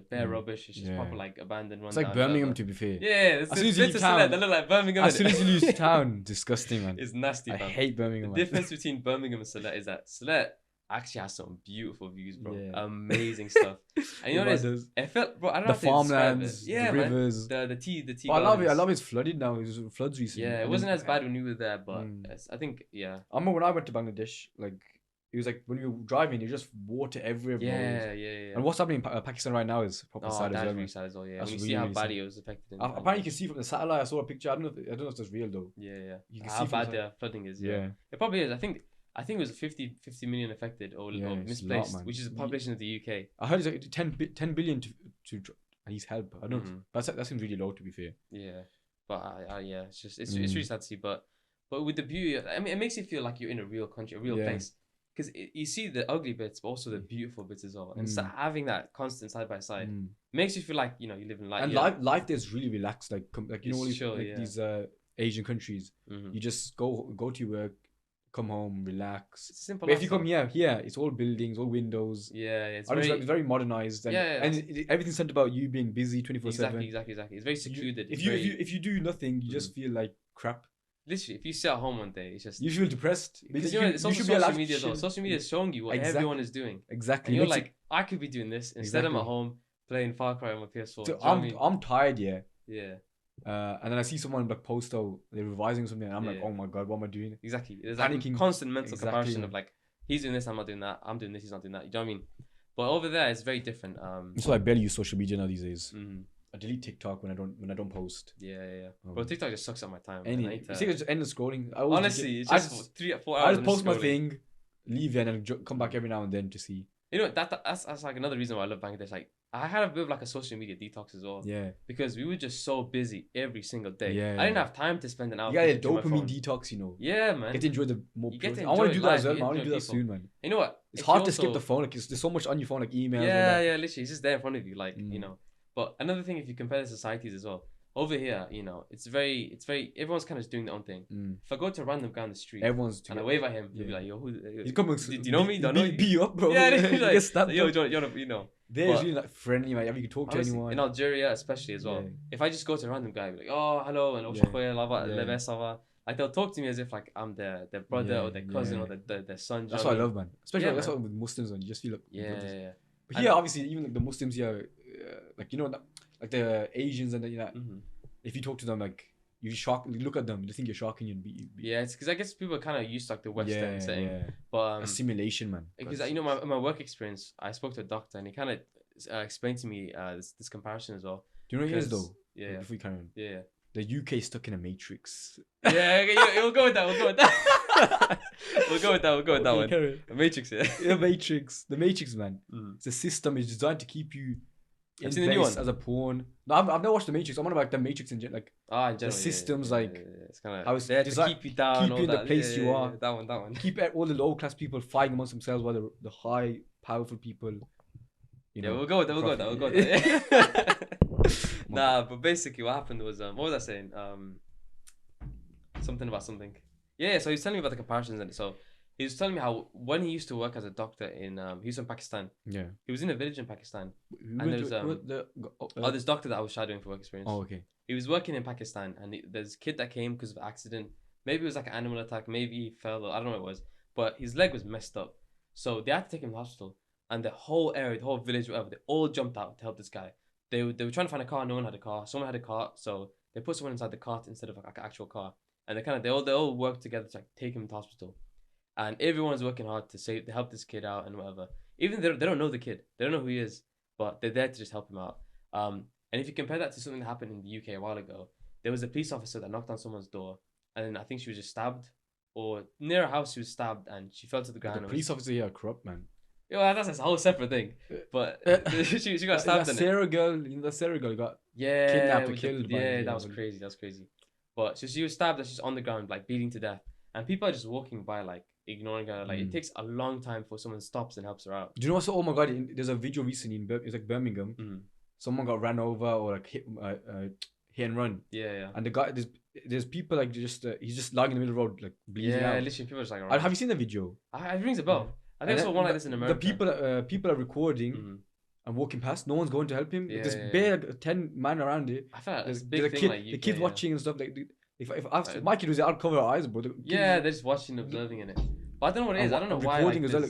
Speaker 2: bare rubbish. It's just proper like abandoned.
Speaker 1: It's like Birmingham, to be fair.
Speaker 2: Yeah, as soon as you leave town, they look like Birmingham.
Speaker 1: As soon as you leave town, disgusting, man.
Speaker 2: It's nasty.
Speaker 1: I hate Birmingham.
Speaker 2: The difference between Birmingham and Sylhet is that Sylhet actually has some beautiful views, bro. Yeah. Amazing stuff. And you know what? It felt, bro. I don't know
Speaker 1: the farmlands, the rivers,
Speaker 2: the tea.
Speaker 1: But I love it. I love it's flooded now. It was floods recently.
Speaker 2: Yeah, it wasn't as bad when we were there, but I think
Speaker 1: I remember when I went to Bangladesh, like. It was like when you were driving, there's just water everywhere.
Speaker 2: Yeah.
Speaker 1: And what's happening in Pakistan right now is proper sad as well.
Speaker 2: Really sad as well. Yeah, when you see how bad it was affected.
Speaker 1: Apparently, you can see from the satellite. I saw a picture. I don't know if it's real though.
Speaker 2: Yeah.
Speaker 1: You can
Speaker 2: how
Speaker 1: see
Speaker 2: bad the flooding is. Yeah, it probably is. I think I think it was 50 million affected or misplaced, which is the population of the UK.
Speaker 1: I heard it's like 10 billion to at least help. I don't know. That seems really low, to be fair.
Speaker 2: Yeah, but yeah, it's really sad to see. But with the beauty, I mean, it makes you feel like you're in a real country, a real place. Because you see the ugly bits, but also the beautiful bits as well. And so having that constant side by side makes you feel like, you know, you live in life.
Speaker 1: And life there's really relaxed. Like you know, these Asian countries, you just go to your work, come home, relax. It's simple. But if you come here, it's all buildings, all windows.
Speaker 2: Yeah, it's
Speaker 1: very modernized. And, and everything's centered about you being busy 24/7.
Speaker 2: Exactly. It's very secluded.
Speaker 1: If you do nothing, you just feel like crap.
Speaker 2: Literally, if you sit at home one day, it's just
Speaker 1: you feel depressed.
Speaker 2: Because it's also social media though. Social media is showing you what everyone is doing.
Speaker 1: Exactly.
Speaker 2: And you're like, I could be doing this instead. I'm at home playing Far Cry on my PS4.
Speaker 1: So I'm tired, yeah.
Speaker 2: Yeah.
Speaker 1: And then I see someone like post out they're revising something, and I'm like, oh my god, what am I doing?
Speaker 2: Exactly. There's like constant mental comparison of like, he's doing this, I'm not doing that. I'm doing this, he's not doing that. You know what I mean? But over there, it's very different.
Speaker 1: So I barely use social media now these days. I delete TikTok when I don't post.
Speaker 2: Yeah. Bro, TikTok just sucks up my time.
Speaker 1: It's just endless scrolling.
Speaker 2: Honestly, it's just 3 or 4 hours.
Speaker 1: I just post my thing, leave it, and then come back every now and then to see.
Speaker 2: You know, that's like another reason why I love Bangladesh. Like, I had a bit of like a social media detox as well.
Speaker 1: Yeah.
Speaker 2: Because we were just so busy every single day.
Speaker 1: Yeah.
Speaker 2: I didn't have time to spend an hour.
Speaker 1: Yeah, dopamine detox, you know.
Speaker 2: Yeah, man.
Speaker 1: Get to enjoy the more. I want to do that as well. I want to do that soon, man.
Speaker 2: You know what?
Speaker 1: It's hard to skip the phone. Like, there's so much on your phone, like emails.
Speaker 2: Yeah, literally, it's just there in front of you, like you know. But another thing, if you compare the societies as well, over here, you know, it's very, everyone's kind of just doing their own thing. If I go to a random guy on the street, and I wave at him, he'll be like, yo, who? Do you know me? Don't know you?
Speaker 1: Beat you up, bro.
Speaker 2: Yeah, he's like, yo, you know.
Speaker 1: They're usually like friendly, man. You can talk to anyone.
Speaker 2: In Algeria, especially as well. If I just go to a random guy, be like, oh, hello, and like they'll talk to me as if like I'm their brother or their cousin or their son.
Speaker 1: That's what I love, man. Especially that's what with Muslims, man. You just feel like But here, obviously, even like the Muslims here, like you know, like the Asians and if you talk to them, like you look at them, they think you're shocking you.
Speaker 2: Yeah, it's because I guess people are kind of used to like the Western saying, but
Speaker 1: assimilation, man.
Speaker 2: Because you know, my work experience, I spoke to a doctor and he kind of explained to me this comparison as well.
Speaker 1: Do you know what it is though?
Speaker 2: Yeah.
Speaker 1: Like, before you carry on.
Speaker 2: Yeah.
Speaker 1: The UK is stuck in a matrix.
Speaker 2: Yeah, we'll go with that. We'll go with that one. The Matrix,
Speaker 1: The Matrix, man. The system is designed to keep you in
Speaker 2: the new one
Speaker 1: as a pawn. No, I've never watched The Matrix. I'm on about the Matrix in general.
Speaker 2: In general,
Speaker 1: the systems,
Speaker 2: it's kind of
Speaker 1: how it's
Speaker 2: there to keep you down,
Speaker 1: keep you in the place you are.
Speaker 2: That one.
Speaker 1: Keep all the low class people fighting amongst themselves, while the high, powerful people.
Speaker 2: We'll go with that. Nah, but basically what happened was what was I saying? Something about something. Yeah, so he was telling me about the comparisons, and so he was telling me how when he used to work as a doctor in he was in Pakistan.
Speaker 1: Yeah.
Speaker 2: He was in a village in Pakistan. And there was this doctor that I was shadowing for work experience.
Speaker 1: Oh, okay.
Speaker 2: He was working in Pakistan, and there's a kid that came because of an accident. Maybe it was like an animal attack. Maybe he fell. I don't know what it was. But his leg was messed up. So they had to take him to the hospital. And the whole area, the whole village, whatever, they all jumped out to help this guy. They were trying to find a car. No one had a car. Someone had a car. So they put someone inside the cart instead of like an actual car. And they all worked together to like take him to hospital. And everyone's working hard to help this kid out and whatever. Even they don't know the kid. They don't know who he is. But they're there to just help him out. And if you compare that to something that happened in the UK a while ago, there was a police officer that knocked on someone's door. And then I think she was just stabbed. Or near her house, she was stabbed and she fell to the ground.
Speaker 1: The police officer here are corrupt, man.
Speaker 2: Yeah, that's a whole separate thing. But she got stabbed.
Speaker 1: That Sarah girl got kidnapped or killed.
Speaker 2: That was crazy. That's crazy. But so she was stabbed and she's on the ground, like bleeding to death. And people are just walking by, like ignoring her. Like it takes a long time for someone stops and helps her out.
Speaker 1: Do you know what's? Oh my god! There's a video recently it's like Birmingham. Someone got ran over or like hit and run.
Speaker 2: Yeah.
Speaker 1: And the guy, there's people like he's just lying in the middle of the road like bleeding out.
Speaker 2: Yeah, literally people are just like.
Speaker 1: Have you seen the video?
Speaker 2: It rings a bell. I think I saw one like this in America.
Speaker 1: The people are recording and walking past. No one's going to help him. There's bare 10 man around it.
Speaker 2: I felt
Speaker 1: there's
Speaker 2: a big thing
Speaker 1: kid,
Speaker 2: like UK,
Speaker 1: the kids watching and stuff. Like if my kid was there, I'd cover her eyes, bro.
Speaker 2: They're just watching, observing in it. But I don't know what it is. I don't know why.
Speaker 1: Recording as well.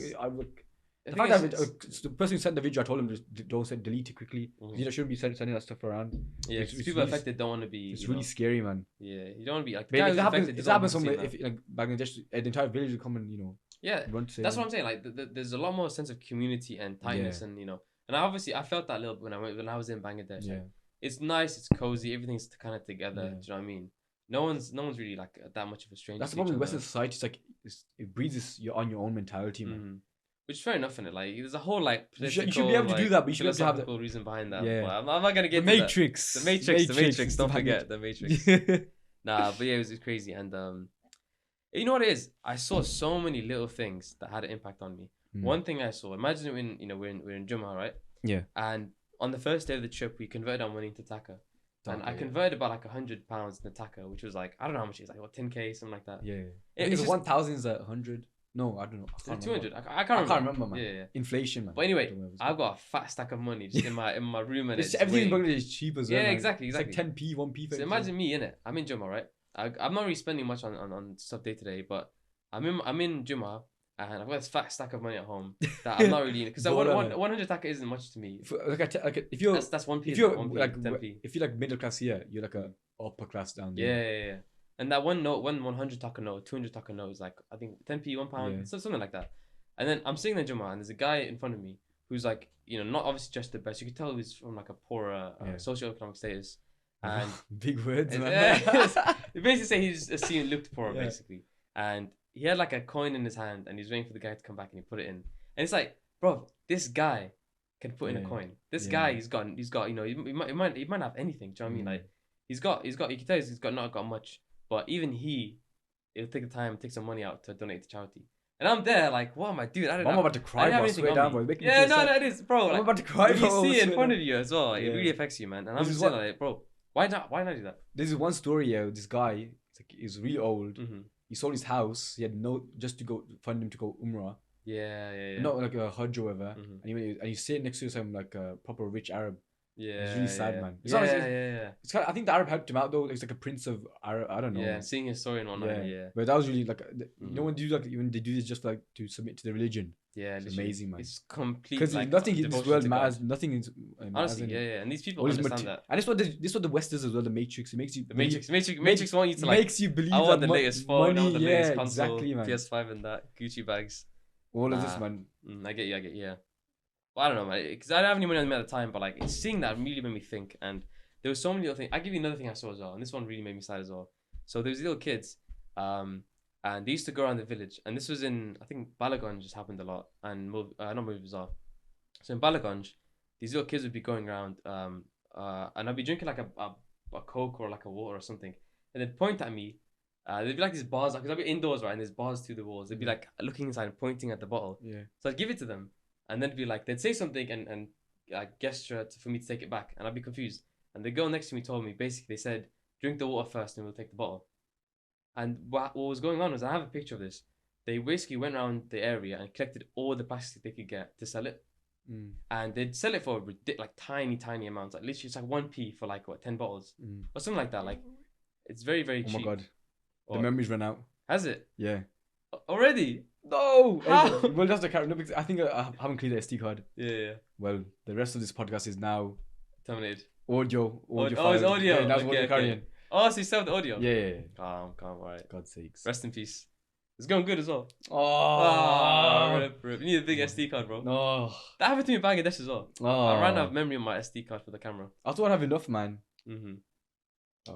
Speaker 1: The fact that the person who sent the video, I told him just don't delete it quickly. You shouldn't be sending that stuff around.
Speaker 2: Yeah, because people really, affected don't want to be.
Speaker 1: It's really scary, man.
Speaker 2: Yeah, you don't want to be like.
Speaker 1: It happens somewhere. If like Bangladesh, the entire village will come and
Speaker 2: Yeah, that's what I'm saying. Like, there's a lot more sense of community and tightness, and and I felt that a little bit when I was in Bangladesh. Yeah. Like, it's nice, it's cozy, everything's kind of together. Do you know what I mean? no one's really like that much of a stranger.
Speaker 1: That's the problem with Western society. It's like it breeds this you're on your own mentality, man.
Speaker 2: Which is fair enough in it. Like there's a whole like
Speaker 1: you should be able to do that, but you should be able to have the
Speaker 2: reason behind that.
Speaker 1: Yeah.
Speaker 2: But I'm not gonna get
Speaker 1: the
Speaker 2: to
Speaker 1: Matrix.
Speaker 2: That. The Matrix. Don't forget the Matrix. Nah, but yeah, it was crazy. And you know what it is? I saw so many little things that had an impact on me. One thing I saw. Imagine we're in JourneyMaa, right?
Speaker 1: Yeah.
Speaker 2: And on the first day of the trip, we converted our money into taka. And I converted about like £100 in the taka, which was like, I don't know how much it is, like what, 10k, something like that.
Speaker 1: Yeah. It's 1,000 is 100. No, I don't know. I can't
Speaker 2: 200. I can't remember,
Speaker 1: man.
Speaker 2: Yeah.
Speaker 1: Inflation, man.
Speaker 2: But anyway, I've got a fat stack of money just in my room, and
Speaker 1: everything in Bangladesh is cheap as well.
Speaker 2: Yeah, exactly.
Speaker 1: It's like 10p, 1p.
Speaker 2: So imagine me in it. I'm in JourneyMaa, right? I'm not really spending much on stuff day to day, but I'm in JourneyMaa, and I've got this fat stack of money at home that I'm not really in, because 100 taka isn't much to me.
Speaker 1: If you're
Speaker 2: that's 1p.
Speaker 1: If you're
Speaker 2: 1p,
Speaker 1: like
Speaker 2: 10p.
Speaker 1: If you're like middle class here, you're like a upper class down there.
Speaker 2: Yeah. And that one 100 taka note, 200 taka note is like, I think 10p, £1, something like that. And then I'm sitting there in JourneyMaa, and there's a guy in front of me who's like, not obviously just the best. You could tell he's from like a poorer socioeconomic status. And
Speaker 1: big words, man.
Speaker 2: They basically say he looked poor, basically. And he had like a coin in his hand, and he's waiting for the guy to come back, and he put it in. And it's like, bro, this guy can put in a coin. This guy, he's got, he might have anything. Do you know what I mean? Like, he's got. You can tell he's not got much, but even he'll take the time, take some money out to donate to charity. And I'm there like, what am I doing?
Speaker 1: I'm about to cry, bro. Swear down, bro.
Speaker 2: Yeah, no, it is, bro.
Speaker 1: I'm about to cry, bro.
Speaker 2: You see it in front of you as well. It really affects you, man. And I'm just like, bro, why not do that?
Speaker 1: This is one story, this guy, he's really old. He sold his house. He had just to go fund him to go Umrah.
Speaker 2: Yeah.
Speaker 1: Not like a Hajj or whatever. And he's sitting next to some like a proper rich Arab.
Speaker 2: Yeah.
Speaker 1: It's really sad, man.
Speaker 2: It's
Speaker 1: kind of, I think the Arab helped him out though. It's like a prince of Arab. I don't know.
Speaker 2: Yeah, seeing his story and whatnot. Yeah.
Speaker 1: But that was really like, when they do this just like to submit to the religion.
Speaker 2: Yeah,
Speaker 1: it's amazing, man.
Speaker 2: It's complete.
Speaker 1: Because nothing in this world matters. Nothing is
Speaker 2: honestly, and these people understand that.
Speaker 1: And this is what the West does as well. The Matrix. It makes you.
Speaker 2: The Matrix want you to like.
Speaker 1: Makes you believe.
Speaker 2: I want the latest phone. I want the latest console.
Speaker 1: Exactly, man.
Speaker 2: PS5 and that Gucci bags.
Speaker 1: All of this, man.
Speaker 2: I get you. Yeah. Well, I don't know, man. Because I didn't have any money on me at the time, but like seeing that really made me think. And there was so many little things. I'll give you another thing I saw as well, and this one really made me sad as well. So there was little kids, and they used to go around the village, and this was in, I think, Balaganj just happened a lot, and not Movie Bazaar. So in Balaganj, these little kids would be going around, and I'd be drinking like a Coke or like a water or something, and they'd point at me. There'd be like these bars, because I'd be indoors, right, and there's bars through the walls. They'd be like looking inside and pointing at the bottle.
Speaker 1: Yeah.
Speaker 2: So I'd give it to them, and then it'd be like, they'd say something and gesture for me to take it back, and I'd be confused. And the girl next to me told me, basically, they said, drink the water first and we'll take the bottle. And what was going on was, I have a picture of this. They basically went around the area and collected all the plastic they could get to sell it. And they'd sell it for like tiny amounts. Like literally it's like 1p for like, what, 10 bottles? Or something like that. Like, it's very, very cheap.
Speaker 1: Oh my God. The memories ran out.
Speaker 2: Has it?
Speaker 1: Yeah.
Speaker 2: Already?
Speaker 1: No! How? Well, that's the card. No, because I think I haven't cleared the SD card.
Speaker 2: Yeah.
Speaker 1: Well, the rest of this podcast is now...
Speaker 2: terminated.
Speaker 1: Audio.
Speaker 2: Oh, it's audio.
Speaker 1: Yeah, that's what carrying.
Speaker 2: Oh, so you still have the audio?
Speaker 1: Yeah.
Speaker 2: Calm, alright.
Speaker 1: God's sakes.
Speaker 2: Rest in peace. It's going good as well. Rip. You need a big SD card, bro.
Speaker 1: No.
Speaker 2: That happened to me in Bangladesh as well. I ran out of memory on my SD card for the camera.
Speaker 1: I thought I'd have enough, man.
Speaker 2: There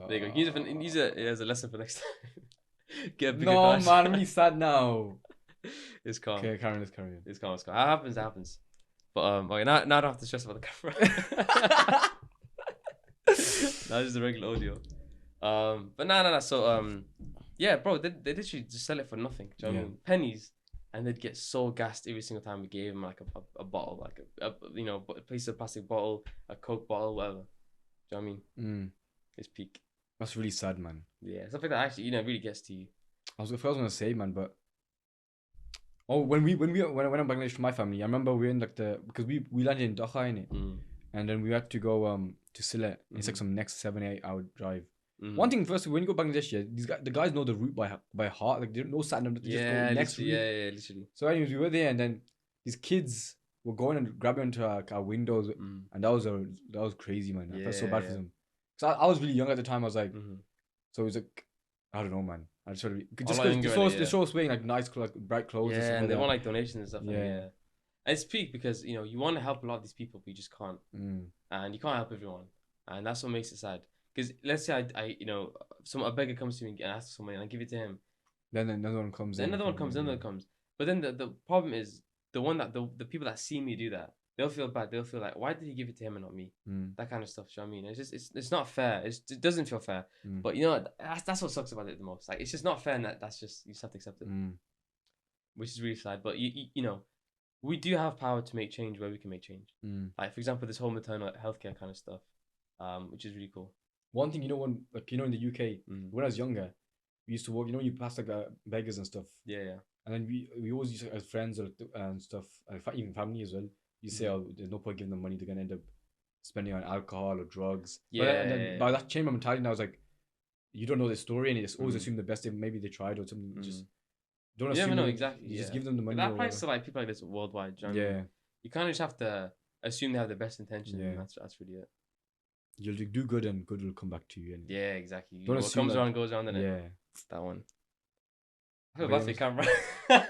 Speaker 2: you go. Use it as a lesson for next time. Get a bigger
Speaker 1: glass. Man, I'm really sad now.
Speaker 2: It's calm.
Speaker 1: Okay, let's carry on.
Speaker 2: It's calm. It happens. But okay, now I don't have to stress about the camera. Now just the regular audio. But no. So yeah, bro, they literally just sell it for nothing. Do you know what I mean? Pennies, and they'd get so gassed every single time we gave them like a bottle, like a piece of plastic bottle, a Coke bottle, whatever. Do you know what I mean? It's peak.
Speaker 1: That's really sad, man.
Speaker 2: Yeah, stuff like that actually, really gets to you.
Speaker 1: I was gonna say, man, but when I went to Bangladesh with my family, I remember we were in like because we landed in Dhaka in it, and then we had to go to Sylhet. It's like some next 7-8 hour drive. One thing first, when you go to Bangladesh, the guys know the route by heart. Like, they don't know sat them. Just go next route.
Speaker 2: Yeah, literally.
Speaker 1: So anyways, we were there, and then these kids were going and grabbing into our windows, and that was crazy, man. I felt so bad for them. Cause I was really young at the time. I was like, so it was like, I don't know, man. I just sort of because they saw us wearing like nice, like bright clothes.
Speaker 2: Yeah, and they want like donations and stuff. Yeah. And it's peak because you want to help a lot of these people, but you just can't, and you can't help everyone, and that's what makes it sad. Because let's say I a beggar comes to me and asks for money and I give it to him.
Speaker 1: Then another one comes.
Speaker 2: Then another one comes. But then the problem is the people that see me do that, they'll feel bad. They'll feel like, why did he give it to him and not me? That kind of stuff. You know what I mean? It's just it's not fair. It doesn't feel fair. But you know that's what sucks about it the most. Like it's just not fair, and that's just you just have to accept it, which is really sad. But you know, we do have power to make change where we can make change. Like for example, this whole maternal healthcare kind of stuff, which is really cool.
Speaker 1: One thing, when in the UK, when I was younger, we used to walk. You pass like beggars and stuff.
Speaker 2: Yeah.
Speaker 1: And then we always used to, as friends and stuff, even family as well. You say, oh, there's no point giving them money. They're gonna end up spending on alcohol or drugs. And then by that changed my mentality, and I was like, you don't know the story, and you just always assume the best. Maybe they tried or something. Just don't assume.
Speaker 2: You never know exactly.
Speaker 1: You just give them the money.
Speaker 2: That applies to like people like this worldwide. You know what I mean? You kind of just have to assume they have the best intentions. Yeah. And that's really it.
Speaker 1: You'll do good, and good will come back to you. Anyway.
Speaker 2: Yeah, exactly. What comes around goes around, and that one. I feel bad for your camera.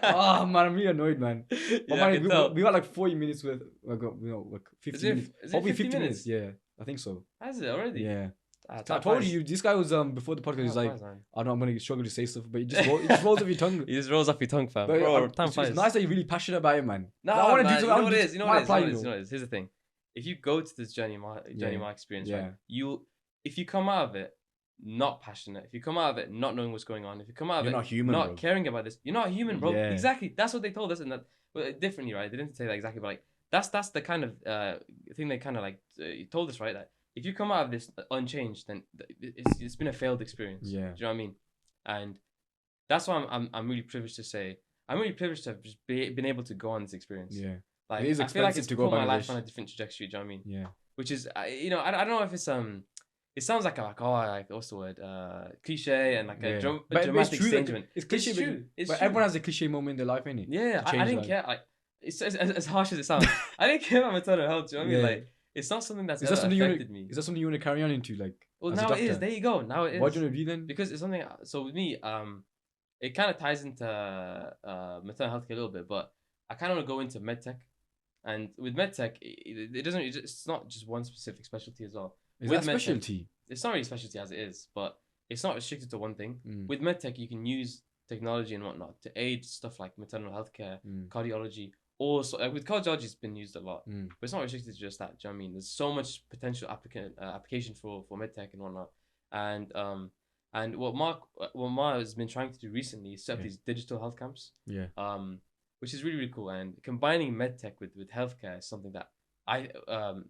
Speaker 1: Oh man, I'm really annoyed, man. We got like 40 minutes with, like 50 minutes. Hopefully 50 minutes. Yeah, I think so.
Speaker 2: Has it already?
Speaker 1: Yeah. I told you, this guy was before the podcast. He's like, I know I'm gonna struggle to say stuff, but it just rolls off your tongue.
Speaker 2: It just rolls off your tongue, fam. Bro,
Speaker 1: it's nice that you're really passionate about it, man.
Speaker 2: No, I want to do. You know what it is. You know what it is. Here's the thing. If you go to this JourneyMaa experience, right, if you come out of it not passionate, if you come out of it not knowing what's going on, if you come out of it not caring about this, you're not human, bro. Yeah. Exactly. That's what they told us, and that differently, right? They didn't say that exactly, but like that's the kind of thing they kind of like told us, right? That if you come out of this unchanged, then it's been a failed experience. Yeah. Do you know what I mean? And that's why I'm really privileged to say I'm really privileged to have just been able to go on this experience. Yeah. Like I feel like it's put my life on a different trajectory. Do you know what I mean? Yeah. Which is I don't know if it's it sounds like what's the word? Cliche and like a dramatic statement.
Speaker 1: It's cliche, it's true. But everyone has a cliche moment in their life, ain't it?
Speaker 2: Yeah, I didn't care. Like it's as harsh as it sounds. I didn't care about maternal health. Do you know what I mean? Like it's not something that's ever affected me.
Speaker 1: Is that something you want to carry on into? Like,
Speaker 2: well, now it is. There you go. Now it is.
Speaker 1: Why do you want to be then?
Speaker 2: Because it's something. So with me, it kind of ties into maternal health care a little bit, but I kind of want to go into medtech, and with medtech, it doesn't. It's not just one specific specialty as well.
Speaker 1: Is that specialty?
Speaker 2: It's not really specialty as it is, but it's not restricted to one thing. With medtech, you can use technology and whatnot to aid stuff like maternal healthcare, cardiology. Also, with cardiology, it's been used a lot, but it's not restricted to just that. Do you know what I mean? There's so much potential application for medtech and whatnot, and what Maa has been trying to do recently is set up these digital health camps. Yeah. Which is really really cool, and combining medtech with healthcare is something that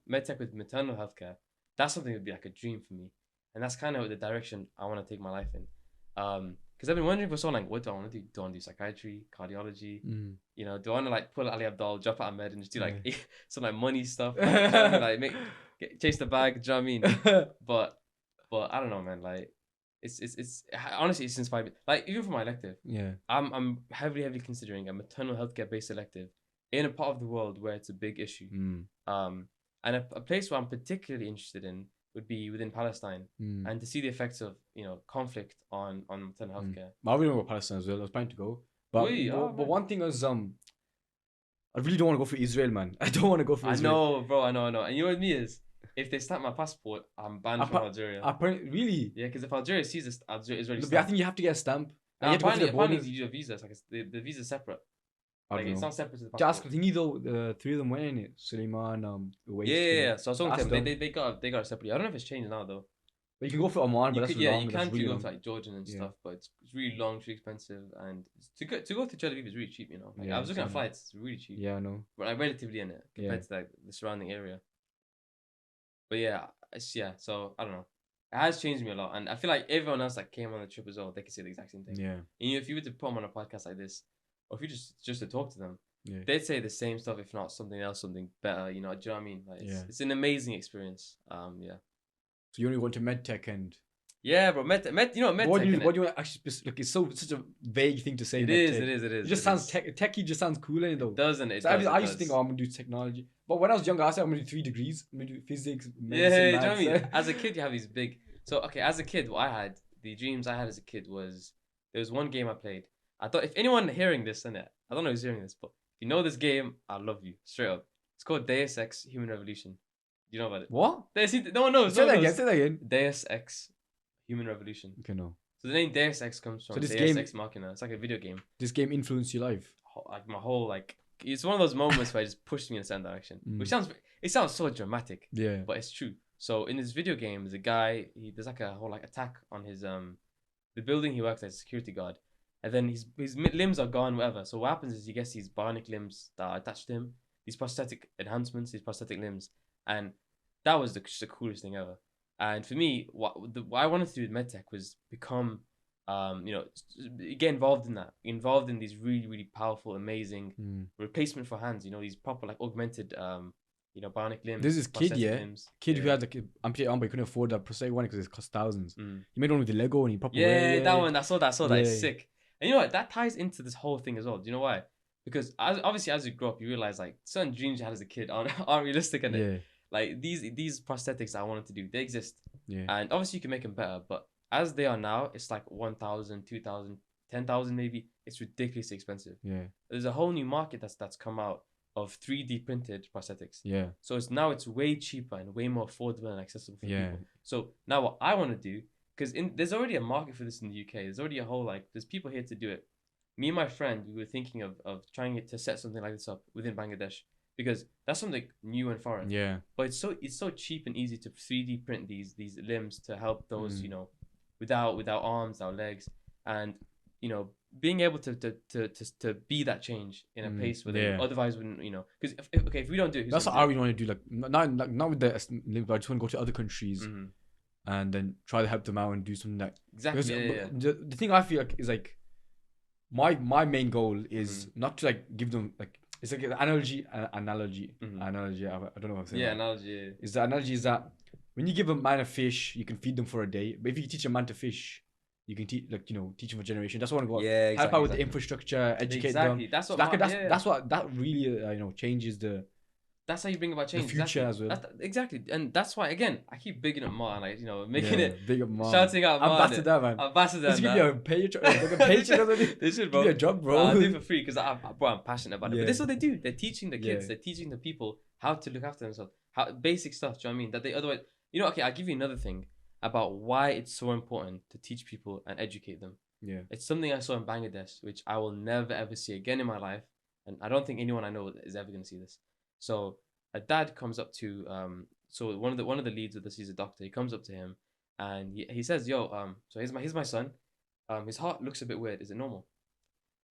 Speaker 2: medtech with maternal healthcare. That's something that would be like a dream for me, and that's kind of the direction I want to take my life in. Because I've been wondering for so long, what do I want to do? Do I want to do psychiatry, cardiology? You know, do I want to like pull Ali Abdal, drop out of med, and just do like some like money stuff, like chase the bag? Do you know what I mean? But I don't know, man. Like it's honestly it's inspired me. Like even for my elective, I'm heavily considering a maternal healthcare based elective in a part of the world where it's a big issue. And a place where I'm particularly interested in would be within Palestine, and to see the effects of conflict on maternal healthcare.
Speaker 1: I really know about Palestine as well. I was planning to go, but one thing is I really don't want to go for Israel, man. I don't want to go for Israel.
Speaker 2: I know, bro. I know. And you know what me is? If they stamp my passport, I'm banned from Algeria.
Speaker 1: Really?
Speaker 2: Yeah, because if Algeria sees this, Israeli
Speaker 1: stamp. I think you have to get a stamp.
Speaker 2: Apparently you do a visa. It's like the visa's separate. Like it's not separate to the passport.
Speaker 1: Just thingy though, the three of them went in it. Suleiman,
Speaker 2: Yeah. So I was talking to them. They got it separately. I don't know if it's changed now though.
Speaker 1: But you can go for Oman, but that's long.
Speaker 2: You can go for like Jordan and stuff, but it's really long, too expensive, and to go to Tel Aviv is really cheap. Like I was looking at flights, it's really cheap.
Speaker 1: Yeah, I know.
Speaker 2: But like relatively in it compared to like the surrounding area. But so I don't know. It has changed me a lot, and I feel like everyone else that came on the trip as well, they could say the exact same thing. Yeah. And if you were to put them on a podcast like this, or if you just to talk to them, they'd say the same stuff, if not something else, something better. Do you know what I mean? Like it's an amazing experience.
Speaker 1: So you only went to medtech and.
Speaker 2: Yeah, bro. Medtech. What do
Speaker 1: you want to actually like? It's such a vague thing to say.
Speaker 2: It is.
Speaker 1: It just sounds techie. Just sounds cool, though.
Speaker 2: Doesn't it?
Speaker 1: I used to think, I'm gonna do technology, but when I was younger, I said I'm gonna do 3 degrees. I'm gonna do physics,
Speaker 2: do
Speaker 1: medicine,
Speaker 2: you know what I mean? As a kid, you have these big. So okay, as a kid, the dreams I had as a kid was there was one game I played. I thought if anyone hearing this I don't know who's hearing this, but if you know this game, I love you straight up. It's called Deus Ex Human Revolution. Do you know about it?
Speaker 1: What?
Speaker 2: No one knows.
Speaker 1: Say that again. Say that again.
Speaker 2: Deus Ex, Human Revolution.
Speaker 1: Okay, no.
Speaker 2: So the name Deus Ex comes from Deus Ex Machina. It's like a video game.
Speaker 1: This game influenced your life.
Speaker 2: Like my whole it's one of those moments where it just pushed me in a certain direction. Which sounds so dramatic.
Speaker 1: Yeah.
Speaker 2: But it's true. So in this video game, there's a guy. There's like a whole attack on his the building he works as a security guard, and then his limbs are gone, whatever. So what happens is he gets these bionic limbs that are attached to him, these prosthetic enhancements, these prosthetic limbs, and that was just the coolest thing ever. And for me, what I wanted to do with medtech was become, get involved in these really, really powerful, amazing replacement for hands. These proper augmented, bionic limbs.
Speaker 1: There's this kid, who had amputated arm, but he couldn't afford that prosthetic one because it cost thousands. He made one with the Lego and he proper
Speaker 2: that one. I saw that. It's sick. And you know what? That ties into this whole thing as well. Do you know why? Because obviously as you grow up, you realize certain dreams you had as a kid aren't realistic, and these prosthetics I wanted to do, they exist. Yeah. And obviously you can make them better, but as they are now, it's like 1,000, 2,000, 10,000 maybe. It's ridiculously expensive. Yeah. There's a whole new market that's come out of 3D printed prosthetics. Yeah. So it's way cheaper and way more affordable and accessible for people. So now what I want to do, because there's already a market for this in the UK. There's already a whole there's people here to do it. Me and my friend, we were thinking of trying to set something like this up within Bangladesh, because that's something new and foreign. Yeah. But it's so cheap and easy to 3D print these limbs to help those without arms, without legs, and being able to be that change in a place where they otherwise wouldn't, because if we don't do it,
Speaker 1: that's what I really want to do. Not with the limbs, but I just want to go to other countries and then try to help them out and do something that
Speaker 2: exactly.
Speaker 1: The thing I feel is my main goal is not to give them it's like an analogy. I don't know if I'm saying that.
Speaker 2: Analogy.
Speaker 1: The analogy is that when you give a man a fish, you can feed them for a day. But if you teach a man to fish, you can teach teach them for a generation. That's what I want to go. Yeah, exactly, help out with the infrastructure, educate them. That's what that really changes the.
Speaker 2: That's how you bring about change.
Speaker 1: The future as well.
Speaker 2: Exactly, and that's why again I keep bigging up Ma and making it
Speaker 1: big up Ma.
Speaker 2: Shouting out Ma.
Speaker 1: Ambassador, man.
Speaker 2: Ambassador.
Speaker 1: This give you a page.
Speaker 2: They should, bro.
Speaker 1: Give you a job, bro.
Speaker 2: I do it for free because I'm passionate about it. But this is what they do. They're teaching the kids. They're teaching the people how to look after themselves. Basic stuff. Do you know what I mean? That they otherwise. Okay. I'll give you another thing about why it's so important to teach people and educate them. Yeah. It's something I saw in Bangladesh, which I will never ever see again in my life, and I don't think anyone I know is ever going to see this. So a dad comes up to so one of the leads of this, he's a doctor. He comes up to him and he says, "Yo, so here's my son. His heart looks a bit weird. Is it normal?"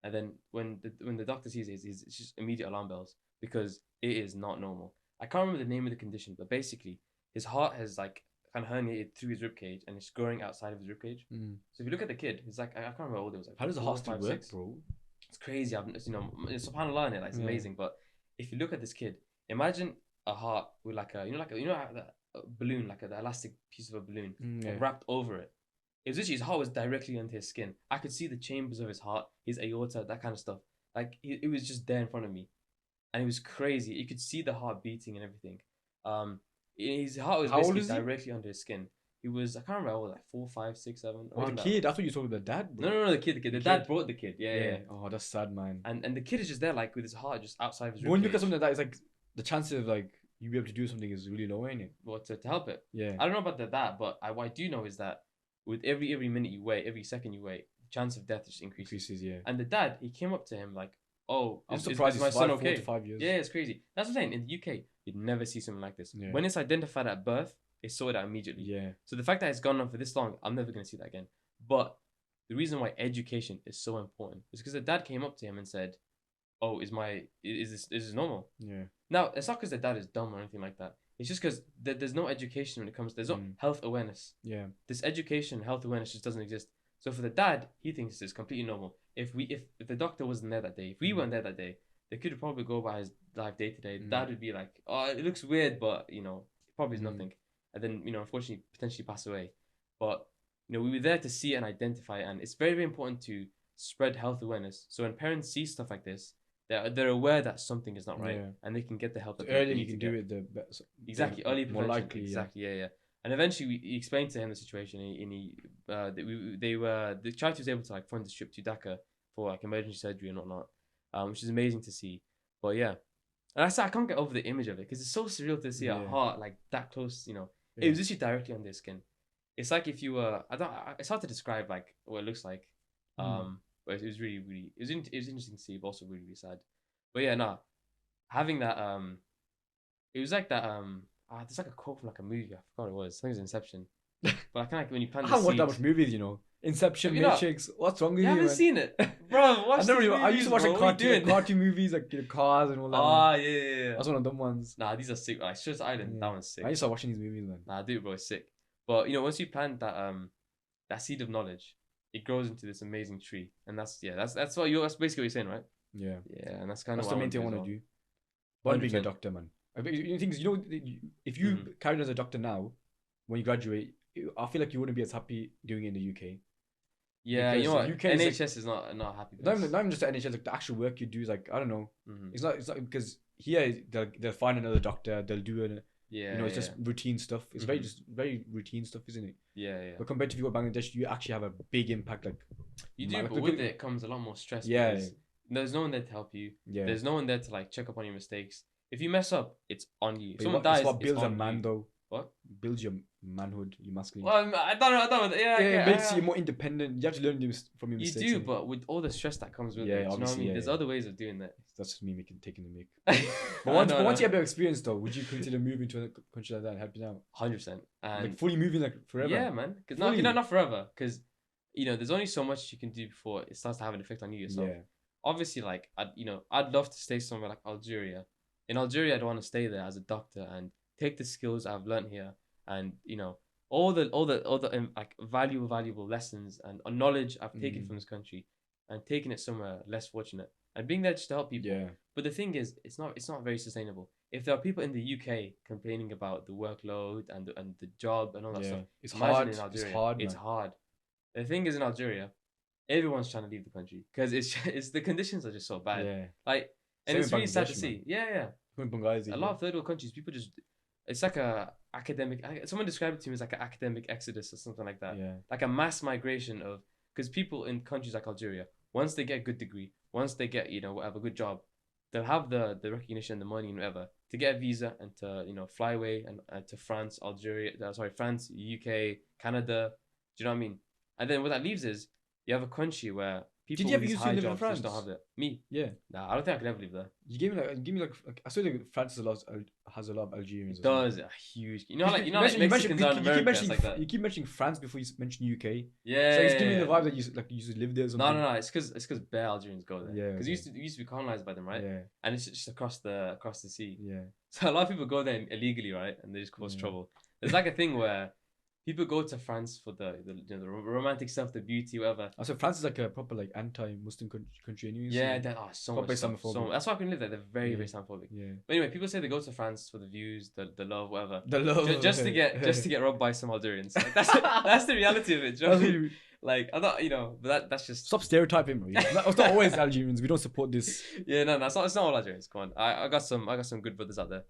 Speaker 2: And then when the doctor sees it, it's just immediate alarm bells, because it is not normal. I can't remember the name of the condition, but basically his heart has kind of herniated through his ribcage and it's growing outside of his ribcage. So if you look at the kid, he's I can't remember how old it was.
Speaker 1: How does the heart still work, bro?
Speaker 2: It's crazy. It's subhanallah in it. It's amazing. But if you look at this kid, imagine a heart with a balloon, the elastic piece of a balloon wrapped over it. It was literally, his heart was directly under his skin. I could see the chambers of his heart, his aorta, that kind of stuff. It was just there in front of me, and it was crazy. You could see the heart beating and everything. His heart was basically directly under his skin. He was, I can't remember, what, 4, 5, 6, 7.
Speaker 1: Oh, the kid. I thought you were talking about the dad, bro.
Speaker 2: No, the kid. The dad brought the kid. Yeah.
Speaker 1: Oh, that's sad, man.
Speaker 2: And the kid is just there, with his heart just outside of his ribcage.
Speaker 1: When you look at something like that, it's the chances of you be able to do something is really low, ain't it?
Speaker 2: Well, to help it.
Speaker 1: Yeah.
Speaker 2: I don't know about that, but what I do know is that with every minute you wait, every second you wait, the chance of death just increases. Yeah. And the dad, he came up to him "Oh,
Speaker 1: I'm surprised
Speaker 2: is my son okay?"
Speaker 1: 4 to 5 years.
Speaker 2: Yeah, it's crazy. That's what I'm saying. In the UK, you'd never see something like this. Yeah. When it's identified at birth, it's sorted out immediately. Yeah. So the fact that it's gone on for this long, I'm never gonna see that again. But the reason why education is so important is because the dad came up to him and said, "Oh, is this normal?" Yeah. Now, it's not because the dad is dumb or anything like that. It's just because there's no education when it comes. There's no health awareness. Yeah. This education, health awareness just doesn't exist. So for the dad, he thinks it's completely normal. If the doctor wasn't there that day, if we weren't there that day, they could probably go by his life day to day. Dad would be like, "Oh, it looks weird, but it probably is nothing." And then unfortunately, potentially pass away. But we were there to see it and identify it, and it's very, very important to spread health awareness. So when parents see stuff like this, they're aware that something is not right, and they can get the help.
Speaker 1: The earlier you can do it, the better.
Speaker 2: Exactly, early prevention. More likely, exactly, yeah. And eventually, we explained to him the situation, and the charity was able to fund this trip to Dhaka for emergency surgery and whatnot, which is amazing to see. But yeah, And I said I can't get over the image of it because it's so surreal to see a heart like that close. You know, it was literally directly on their skin. It's like if you were, it's hard to describe like what it looks like. But it was really, really, it was interesting to see, but also really, really sad. But yeah, nah, having that, it was like that, there's like a quote from like a movie, I forgot what it was. I think it was Inception. But I kind of like when you plant
Speaker 1: I
Speaker 2: the
Speaker 1: haven't watched that
Speaker 2: seeds.
Speaker 1: much movies, you know. Inception, Matrix. What's wrong with
Speaker 2: You
Speaker 1: you,
Speaker 2: haven't
Speaker 1: man?
Speaker 2: seen it, bro. Watch
Speaker 1: I used to watch cartoon movies like Cars and all that.
Speaker 2: Ah, yeah.
Speaker 1: That's one of them ones.
Speaker 2: Nah, these are sick. Like Shutter Island, that one's sick.
Speaker 1: I used to start watching these movies, man.
Speaker 2: Nah, dude, bro, it's sick. But you know, once you plant that seed of knowledge, it grows into this amazing tree, and that's basically what you're saying, right?
Speaker 1: Yeah,
Speaker 2: and that's kind of
Speaker 1: the main thing I want to do. But being a doctor, man. If you carried on as a doctor now, when you graduate, I feel like you wouldn't be as happy doing it in the UK.
Speaker 2: Yeah,
Speaker 1: because
Speaker 2: you know what?
Speaker 1: UK
Speaker 2: NHS is not happy.
Speaker 1: Not even just the NHS, like the actual work you do is like, I don't know. It's not because here they'll find another doctor, they'll do it. It's just routine stuff. It's very routine stuff, isn't it?
Speaker 2: Yeah.
Speaker 1: But compared to people in Bangladesh, you actually have a big impact. Like
Speaker 2: you do, but with it comes a lot more stress.
Speaker 1: Yeah.
Speaker 2: Because there's no one there to help you.
Speaker 1: Yeah.
Speaker 2: There's no one there to like check up on your mistakes. If you mess up, it's on you. If someone
Speaker 1: dies,
Speaker 2: it's
Speaker 1: what builds
Speaker 2: on
Speaker 1: a man,
Speaker 2: you.
Speaker 1: though.
Speaker 2: What?
Speaker 1: Builds your manhood, your masculine.
Speaker 2: Well, I don't know. Yeah,
Speaker 1: it makes you more independent. You have to learn from your mistakes.
Speaker 2: You do, but with all the stress that comes with it, you know what I mean? There's other ways of doing that.
Speaker 1: That's just me taking the mic. But once you have your experience, though, would you consider moving to a country like that and helping out?
Speaker 2: 100%. And
Speaker 1: like fully moving, like forever.
Speaker 2: Yeah, man. Because not forever. Because there's only so much you can do before it starts to have an effect on you yourself. Yeah. Obviously, like I'd love to stay somewhere like Algeria. In Algeria, I'd want to stay there as a doctor and take the skills I've learned here, and all the like valuable lessons and knowledge I've taken from this country, and taking it somewhere less fortunate and being there just to help people. Yeah. But the thing is, it's not very sustainable. If there are people in the UK complaining about the workload and the job and all that stuff,
Speaker 1: it's hard.
Speaker 2: In Algeria, it's hard. The thing is, in Algeria, everyone's trying to leave the country because it's the conditions are just so bad. Yeah. Like, and it's really sad to see. Yeah. A lot of third world countries, people just, it's like a academic. Someone described it to me as like an academic exodus or something like that. Yeah. Like a mass migration of, because people in countries like Algeria, once they get a good degree, once they get whatever good job, they'll have the recognition, the money, and whatever to get a visa and to fly away and to France, France, UK, Canada. Do you know what I mean? And then what that leaves is you have a country where people
Speaker 1: Did you ever
Speaker 2: with these
Speaker 1: used to
Speaker 2: high
Speaker 1: live in
Speaker 2: jobs
Speaker 1: France?
Speaker 2: just don't have it. Me?
Speaker 1: Yeah.
Speaker 2: Nah, I don't think I could ever live there.
Speaker 1: You gave me like I saw like France has a lot of Algerians.
Speaker 2: It does a huge. Like Mexicans are in America. Like that.
Speaker 1: You keep mentioning France before you mention UK.
Speaker 2: Yeah.
Speaker 1: So it's giving me the vibe that you used to live there or something.
Speaker 2: No. It's because bare Algerians go there. Yeah. Because it used to be colonized by them, right?
Speaker 1: Yeah.
Speaker 2: And it's just across the sea.
Speaker 1: Yeah.
Speaker 2: So a lot of people go there illegally, right? And they just cause trouble. There's like a thing where people go to France for the romantic stuff, the beauty, whatever.
Speaker 1: Also, France is like a proper like anti-Muslim country anyways.
Speaker 2: Yeah, there are so much stuff. That's why I couldn't live there. They're very, very Islamophobic. Yeah. But anyway, people say they go to France for the views, the love, whatever.
Speaker 1: The love.
Speaker 2: Just to get robbed by some Algerians. Like, that's the reality of it. Really, like I thought, but that's just
Speaker 1: stop stereotyping, bro. It's not always Algerians. We don't support this.
Speaker 2: Yeah, no, it's not all Algerians. Come on, I got some good brothers out there.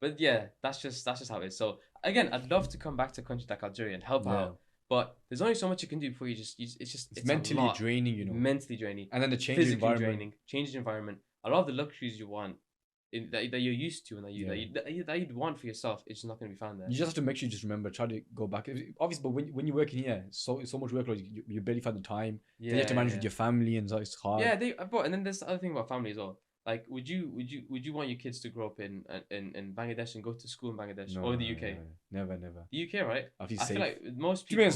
Speaker 2: But yeah, that's just how it is. So again, I'd love to come back to a country like Algeria and help out. But there's only so much you can do before it's
Speaker 1: mentally draining,
Speaker 2: Mentally draining.
Speaker 1: And then the change in environment.
Speaker 2: Draining, change in environment. A lot of the luxuries you want, that you're used to and that you'd want for yourself, it's just not going to be found there.
Speaker 1: You just have to make sure you just remember, try to go back. Obviously, but when you're working here, so much workload, you barely find the time. Yeah, then you have to manage with your family, and so it's hard.
Speaker 2: Yeah, and then there's the other thing about family as well. Like, would you want your kids to grow up in Bangladesh and go to school in Bangladesh or the UK?
Speaker 1: Never.
Speaker 2: The UK, right?
Speaker 1: I feel
Speaker 2: like most people.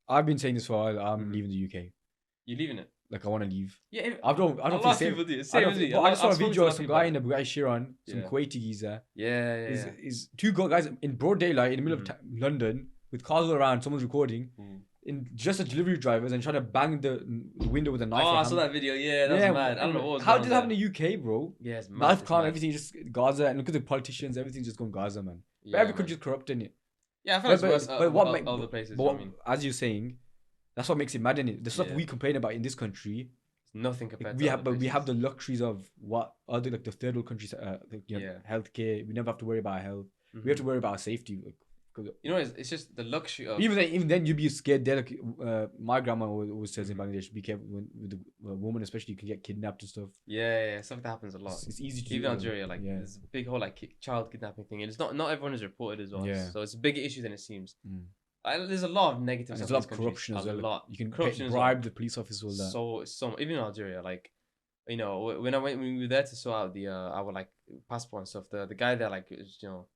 Speaker 1: I've been saying this for a while. I'm leaving the UK.
Speaker 2: You're leaving it?
Speaker 1: Like, I want to leave.
Speaker 2: Yeah,
Speaker 1: I don't
Speaker 2: a lot of people do.
Speaker 1: I just saw a video of some guy in a Bugatti Chiron, some Kuwaiti geezer.
Speaker 2: Yeah.
Speaker 1: Is two guys in broad daylight in the middle of London with cars all around. Someone's recording. In just a delivery drivers and trying to bang the window with a knife.
Speaker 2: Oh, I saw that video. Yeah, that was mad. I don't know what was
Speaker 1: how did it happen in the UK, bro?
Speaker 2: Yeah, it's mad.
Speaker 1: Knife crime, everything just Gaza, and look at the politicians, everything's just going Gaza, man. Yeah, but every country's corrupt, in it.
Speaker 2: Yeah, I feel like it's worse other places.
Speaker 1: But as you're saying, that's what makes it mad, in it. The stuff we complain about in this country,
Speaker 2: nothing compared
Speaker 1: to other places. We have the luxuries of what other like the third world countries, healthcare. We never have to worry about our health. We have to worry about our safety. Like,
Speaker 2: You know, it's just the luxury of
Speaker 1: even then you'd be scared there. Like, my grandma always says in Bangladesh, be careful with the woman, especially you can get kidnapped and stuff.
Speaker 2: Yeah, stuff that happens a lot.
Speaker 1: It's easy to
Speaker 2: even in Algeria, like there's a big whole like child kidnapping thing, and it's not everyone is reported as well. Yeah. So it's a bigger issue than it seems. There's a lot of negative stuff.
Speaker 1: There's a lot of corruption as well. A lot. You can bribe the police officer with that.
Speaker 2: So even in Algeria, like, you know, when we were there to sort out our like passport and stuff, the guy there, like, you know,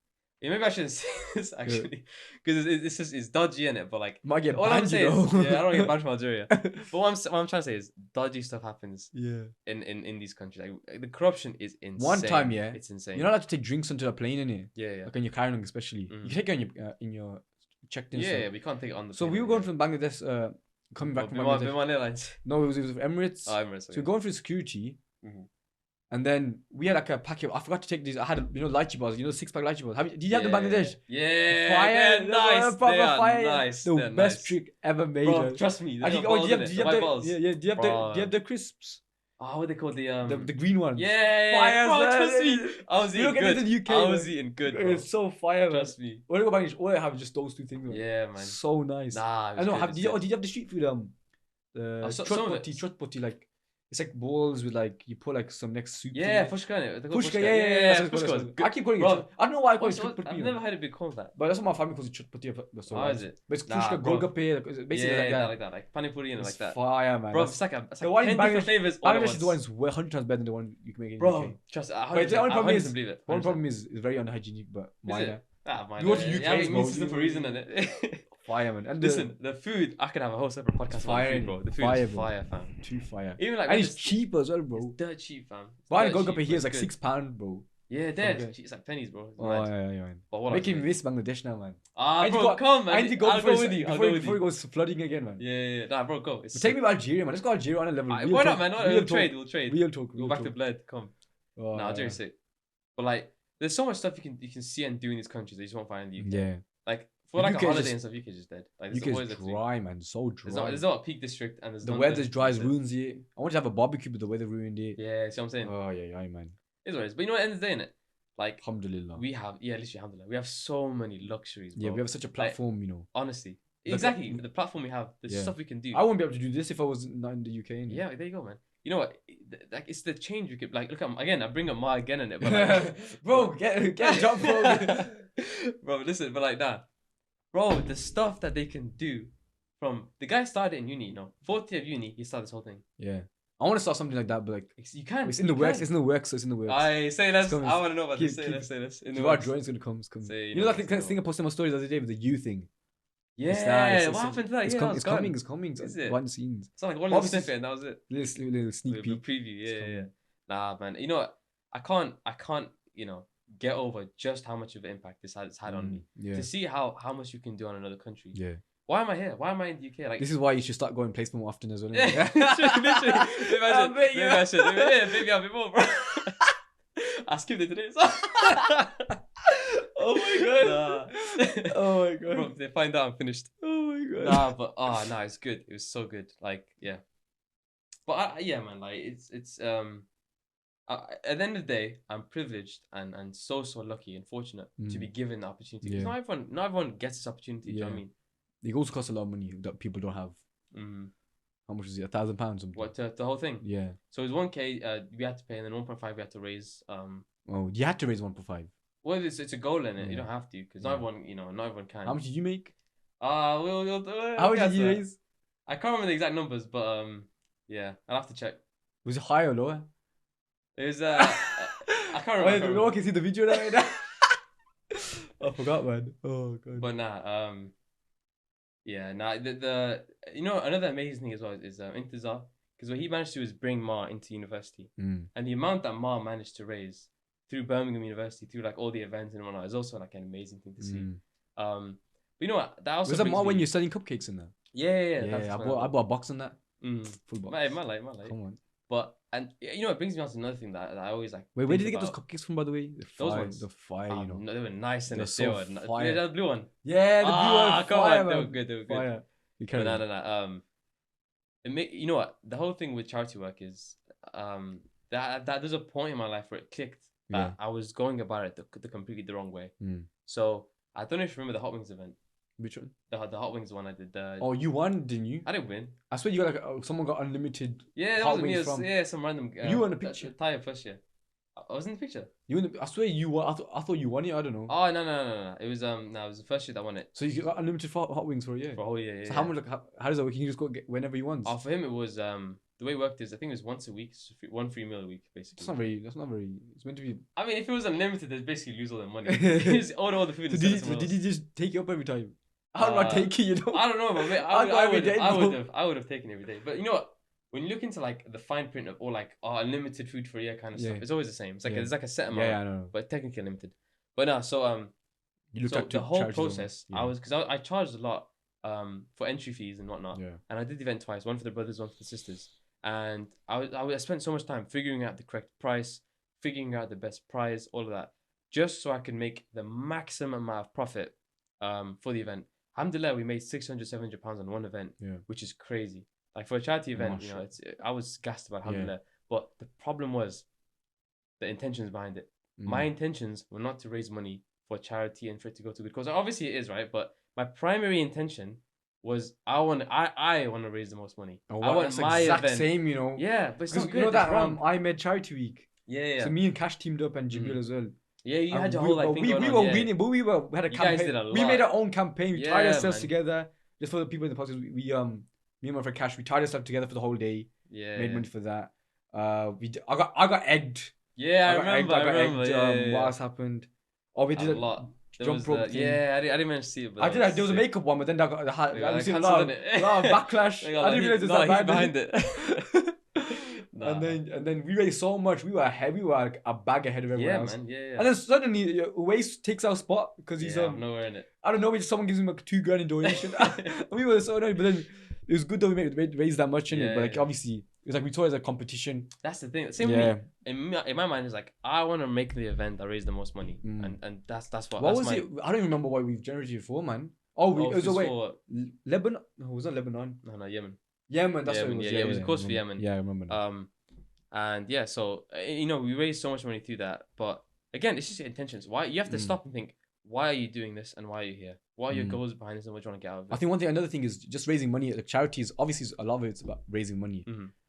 Speaker 2: maybe I shouldn't say this actually, because it's dodgy in it. But like,
Speaker 1: might get
Speaker 2: all I'm saying is, I don't get banned from Algeria. But what I'm trying to say is, dodgy stuff happens. In these countries, like the corruption is insane.
Speaker 1: One time,
Speaker 2: it's insane.
Speaker 1: You're not allowed to take drinks onto a plane in here.
Speaker 2: Yeah.
Speaker 1: Like when you're carrying, especially. You can take it in your checked in.
Speaker 2: Yeah, we can't take it on the.
Speaker 1: So we were going from Bangladesh, coming back from Bangladesh.
Speaker 2: Biman Airlines.
Speaker 1: No, it was with Emirates.
Speaker 2: Oh, Emirates.
Speaker 1: So we're going through security. And then we had like a packet. I forgot to take these. I had, you know, lychee bars. You know, 6-pack lychee bars. Did you have the Bangladesh?
Speaker 2: Yeah.
Speaker 1: Fire.
Speaker 2: Nice.
Speaker 1: Proper fire.
Speaker 2: Nice.
Speaker 1: The best trick ever made.
Speaker 2: Bro, trust me.
Speaker 1: Do you have the crisps?
Speaker 2: Oh, what they called
Speaker 1: the green ones?
Speaker 2: Yeah.
Speaker 1: Fire.
Speaker 2: Bro, trust me. I was eating good.
Speaker 1: In the UK,
Speaker 2: I was eating good. Bro.
Speaker 1: It's so fire.
Speaker 2: Trust me.
Speaker 1: When I go Bangladesh, all I have is just those 2 things. Man.
Speaker 2: Yeah, man.
Speaker 1: So nice.
Speaker 2: Nah.
Speaker 1: I know. Did you have the street food? Chutpoti, like. It's like balls with like you put like some next soup.
Speaker 2: Yeah, fushka.
Speaker 1: Fushka, yeah. I keep calling it. I don't know why I call it chutpoti.
Speaker 2: I've never heard it be called that.
Speaker 1: But that's what my family calls it, chutpoti.
Speaker 2: How is it?
Speaker 1: But it's fushka, golgappe, basically
Speaker 2: like that, like pani puri and like that.
Speaker 1: Fire, man.
Speaker 2: Bro, it's like 10 different flavors.
Speaker 1: Bangladesh is the one that's 100 times better than the one you can make in
Speaker 2: the UK.
Speaker 1: Bro,
Speaker 2: trust.
Speaker 1: But the only problem is it's very unhygienic, but minor.
Speaker 2: You go to UK, it means for a reason, isn't it?
Speaker 1: Fire, man. And
Speaker 2: listen, the food, I could have a whole separate podcast on the food, bro. The food is fire, fam.
Speaker 1: Too fire.
Speaker 2: Even like,
Speaker 1: and it's cheap as well, bro.
Speaker 2: It's dirt cheap, fam.
Speaker 1: Buying a golgappe here is like £6, bro.
Speaker 2: Yeah, it's like pennies, bro.
Speaker 1: Yeah. But making miss Bangladesh now, man.
Speaker 2: Bro, come, man.
Speaker 1: I need to go
Speaker 2: I'll go with you.
Speaker 1: Before it goes flooding again, man.
Speaker 2: Yeah. Nah, bro, go.
Speaker 1: Take me to Algeria, man. Let's go Algeria on a level.
Speaker 2: Why not, man? We'll trade.
Speaker 1: Real talk.
Speaker 2: Go back to bled. Come. Nah, Algeria's sick. But like, there's so much stuff you can see and do in these countries that you just won't find in the UK.
Speaker 1: Yeah.
Speaker 2: Like, for like a holiday and stuff, UK is just dead. Like,
Speaker 1: UK is dry, man. So dry.
Speaker 2: There's not a peak district, and
Speaker 1: the weather's dry as ruins it. I want to have a barbecue, but the weather ruined it.
Speaker 2: Yeah, see what I'm saying?
Speaker 1: Oh yeah, man.
Speaker 2: It's what it is. But you know what? At the end of the day, innit? Like,
Speaker 1: alhamdulillah.
Speaker 2: We have, literally, alhamdulillah. We have so many luxuries, bro.
Speaker 1: Yeah, we have such a platform, you know.
Speaker 2: Honestly. Exactly. The platform we have, the stuff we can do.
Speaker 1: I wouldn't be able to do this if I was not in the UK.
Speaker 2: Yeah, there you go, man. You know what? Like, it's the change we could, like, look at, again, I bring up Ma again in it, but like,
Speaker 1: bro, get a job, bro.
Speaker 2: Bro, listen, but like that. Bro, the stuff that they can do from, the guy started in uni, you know, 4th year of uni, he started this whole thing.
Speaker 1: Yeah. I want to start something like that, but like
Speaker 2: you can't.
Speaker 1: It's in the works. It's in the works. I
Speaker 2: say less. I want to know about this. Say less.
Speaker 1: In the works. Drawing's gonna come.
Speaker 2: Say,
Speaker 1: you know that thing I posted my stories the other day with the you thing.
Speaker 2: Yeah. What happened to that?
Speaker 1: It's coming. Is it? Behind the scenes.
Speaker 2: It's like one little snippet, and that was it.
Speaker 1: Little sneak peek.
Speaker 2: Preview. Yeah. Nah, man. You know what? I can't. You know, get over just how much of an impact this has had on me.
Speaker 1: Yeah.
Speaker 2: To see how much you can do on another country.
Speaker 1: Yeah.
Speaker 2: Why am I here? Why am I in the UK? Like,
Speaker 1: this is why you should start going placement more often as well.
Speaker 2: Yeah, literally. Maybe I should. Maybe I'll be more, bro. I skipped it today. So. Oh my god. Nah. Oh my god. Bro, they find out I'm finished.
Speaker 1: Oh my god.
Speaker 2: Nah, it's good. It was so good. Like, yeah. But yeah, man. Like, it's at the end of the day, I'm privileged and so lucky and fortunate to be given the opportunity. Because not everyone gets this opportunity. You know what I mean?
Speaker 1: It also costs a lot of money that people don't have. How much is it? £1,000?
Speaker 2: What, the whole thing?
Speaker 1: Yeah. So
Speaker 2: it was 1K we had to pay, and then 1.5 we had to raise.
Speaker 1: Oh, you had to raise 1.5.
Speaker 2: Well, it's a goal in it. You don't have to, because not everyone can.
Speaker 1: How much did you make?
Speaker 2: We'll
Speaker 1: how much did you raise?
Speaker 2: I can't remember the exact numbers, but yeah, I'll have to check.
Speaker 1: Was it higher or lower?
Speaker 2: It was I can't remember.
Speaker 1: No one can see the video right now. I forgot, man. Oh god.
Speaker 2: But nah, yeah, nah. The you know, another amazing thing as well is Intizar, because what he managed to do is bring Ma into university, and the amount that Ma managed to raise through Birmingham University, through like all the events and whatnot, is also like an amazing thing to see. But you know what? That also
Speaker 1: was that Ma when you're selling cupcakes in there?
Speaker 2: Yeah.
Speaker 1: I bought a box on that. Full box.
Speaker 2: My life.
Speaker 1: Come on.
Speaker 2: But and you know, it brings me on to another thing that I always like.
Speaker 1: Wait, where did they get those cupcakes from, by the way?
Speaker 2: Those ones,
Speaker 1: the fire, you know.
Speaker 2: No, they were nice and
Speaker 1: they were
Speaker 2: fire. Yeah, the blue one.
Speaker 1: Yeah, the blue one.
Speaker 2: Come
Speaker 1: fire,
Speaker 2: on,
Speaker 1: man.
Speaker 2: They were good.
Speaker 1: Fire.
Speaker 2: No. You know what? The whole thing with charity work is that there's a point in my life where it clicked that I was going about it the completely the wrong way. So I don't know if you remember the Hot Wings event.
Speaker 1: Which one?
Speaker 2: The Hot Wings one I did.
Speaker 1: Oh, you won, didn't you?
Speaker 2: I didn't win.
Speaker 1: I swear you got like someone got unlimited.
Speaker 2: Yeah, that
Speaker 1: Hot
Speaker 2: wasn't me.
Speaker 1: Wings from.
Speaker 2: Yeah, some random.
Speaker 1: You won the picture.
Speaker 2: Tire first year. I was in the picture.
Speaker 1: I swear you won. I thought you won it. I don't know.
Speaker 2: Oh no. It was no, it was the first year that won it.
Speaker 1: So you got unlimited Hot Wings for a year.
Speaker 2: For a whole year. Yeah.
Speaker 1: So how much? Like, how does that work? Can you just go get whenever you want?
Speaker 2: Oh, for him it was the way it worked is I think it was once a week, so one free meal a week basically.
Speaker 1: That's not very. It's meant to be.
Speaker 2: I mean, if it was unlimited, they'd basically lose all their money. Just order all the food.
Speaker 1: So did you just take it up every time? How do I take it? You know.
Speaker 2: I don't know, but I would have taken it every day. But you know what? When you look into like the fine print of all like unlimited food for a year kind of stuff, it's always the same. It's like it's like a set amount.
Speaker 1: Yeah, I know.
Speaker 2: But technically unlimited. But no, so
Speaker 1: you looked at
Speaker 2: the whole process. I charged a lot for entry fees and whatnot.
Speaker 1: Yeah.
Speaker 2: And I did the event twice, one for the brothers, one for the sisters. And I spent so much time figuring out the correct price, figuring out the best price, all of that, just so I could make the maximum amount of profit for the event. Alhamdulillah, we made £600-700 on one event, which is crazy. Like for a charity event, you know, I was gassed about alhamdulillah. But the problem was the intentions behind it. My intentions were not to raise money for charity and for it to go to good cause. Obviously it is, right? But my primary intention was I want to raise the most money.
Speaker 1: Oh,
Speaker 2: I want my event.
Speaker 1: Same, you know.
Speaker 2: Yeah, but it's not good.
Speaker 1: You know that I made charity week.
Speaker 2: Yeah.
Speaker 1: So me and Cash teamed up and Jibril as well.
Speaker 2: Yeah, you had your whole like thing
Speaker 1: we
Speaker 2: going
Speaker 1: were
Speaker 2: on,
Speaker 1: winning, but we had a campaign.
Speaker 2: Guys did a lot.
Speaker 1: We made our own campaign. We tied ourselves
Speaker 2: man.
Speaker 1: together. Just for the people in the podcast, me and my friend Cash, we tied ourselves together for the whole day.
Speaker 2: Yeah.
Speaker 1: Made money for that. I got egged.
Speaker 2: Yeah, I remember.
Speaker 1: What else happened? Oh, we did
Speaker 2: a lot.
Speaker 1: Jump rope thing.
Speaker 2: Yeah, I didn't manage to see it. But
Speaker 1: there was a makeup one, but then I got a lot of backlash. I didn't realize there's that bad
Speaker 2: behind it.
Speaker 1: And then we raised so much. We were like a bag ahead of everyone else.
Speaker 2: Man, yeah.
Speaker 1: And then suddenly Uwais takes our spot because he's
Speaker 2: nowhere in it.
Speaker 1: I don't know. Someone gives him like $2,000 in donation. We were so annoyed, but then it was good that we raised that much in it. But like obviously, it was like we saw it as a competition.
Speaker 2: That's the thing. Same with me. In my mind, it's like I want to make the event that raise the most money, and that's what.
Speaker 1: What was it? I don't even remember what we've generated for, man. It was Lebanon. No, it was not Lebanon.
Speaker 2: No, Yemen.
Speaker 1: Yemen, that's what it was.
Speaker 2: Yeah, it was a course for Yemen.
Speaker 1: Yeah, I remember that.
Speaker 2: And yeah, so you know, we raised so much money through that, but again, it's just your intentions. Why you have to stop and think, why are you doing this and why are you here? What are your goals behind this and what do you want to get out of it?
Speaker 1: I think another thing is just raising money. Like charities, obviously, a lot of it's about raising money,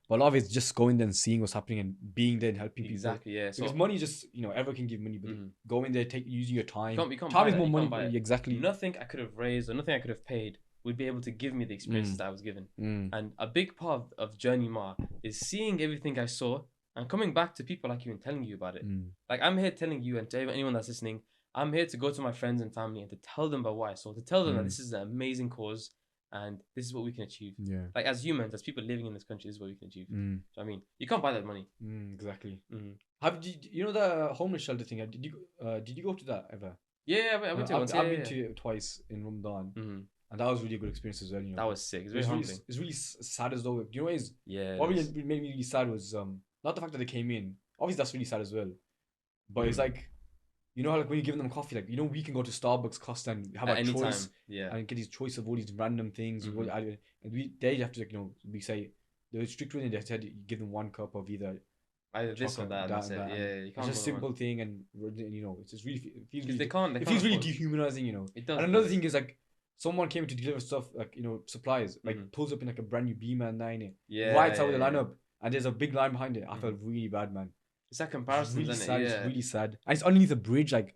Speaker 1: but a lot of it's just going there and seeing what's happening and being there and helping people.
Speaker 2: Exactly, yeah.
Speaker 1: Because money just, everyone can give money, but going there, using your time.
Speaker 2: You can't
Speaker 1: time is
Speaker 2: that.
Speaker 1: more money. Exactly.
Speaker 2: Nothing I could have raised or nothing I could have paid would be able to give me the experiences that I was given. And a big part of JourneyMaa is seeing everything I saw and coming back to people like you and telling you about it. Like I'm here telling you and to anyone that's listening, I'm here to go to my friends and family and to tell them about what I saw, to tell them that this is an amazing cause and this is what we can achieve. Yeah. Like as humans, as people living in this country, this is what we can achieve. So I mean, you can't buy that money.
Speaker 1: Exactly. You know the homeless shelter thing? Did you go to that ever?
Speaker 2: Yeah, I went to it once.
Speaker 1: I've been to it twice in Ramadan. And that was really a good experience as well. You know,
Speaker 2: that was sick. It's very humbling.
Speaker 1: It's really sad as though. You know what is?
Speaker 2: Yeah.
Speaker 1: What really made me really sad was not the fact that they came in. Obviously, that's really sad as well. But it's like, you know how like when you're giving them coffee, like we can go to Starbucks, Costa, and have a choice, and get these choice of all these random things. And they have to we say they were strict with it. They said you give them 1 cup of either
Speaker 2: this or that. That's it. Yeah, you can't.
Speaker 1: It's just a simple thing, and it's just really it feels really,
Speaker 2: it
Speaker 1: feels really dehumanizing. It does. And another thing is like. Someone came to deliver stuff like supplies, like pulls up in like a brand new Beamer and 9 right out with the lineup, and there's a big line behind it. I felt really bad, man.
Speaker 2: It's that comparison,
Speaker 1: really
Speaker 2: isn't
Speaker 1: sad.
Speaker 2: it?
Speaker 1: It's really sad, and it's underneath the bridge. Like,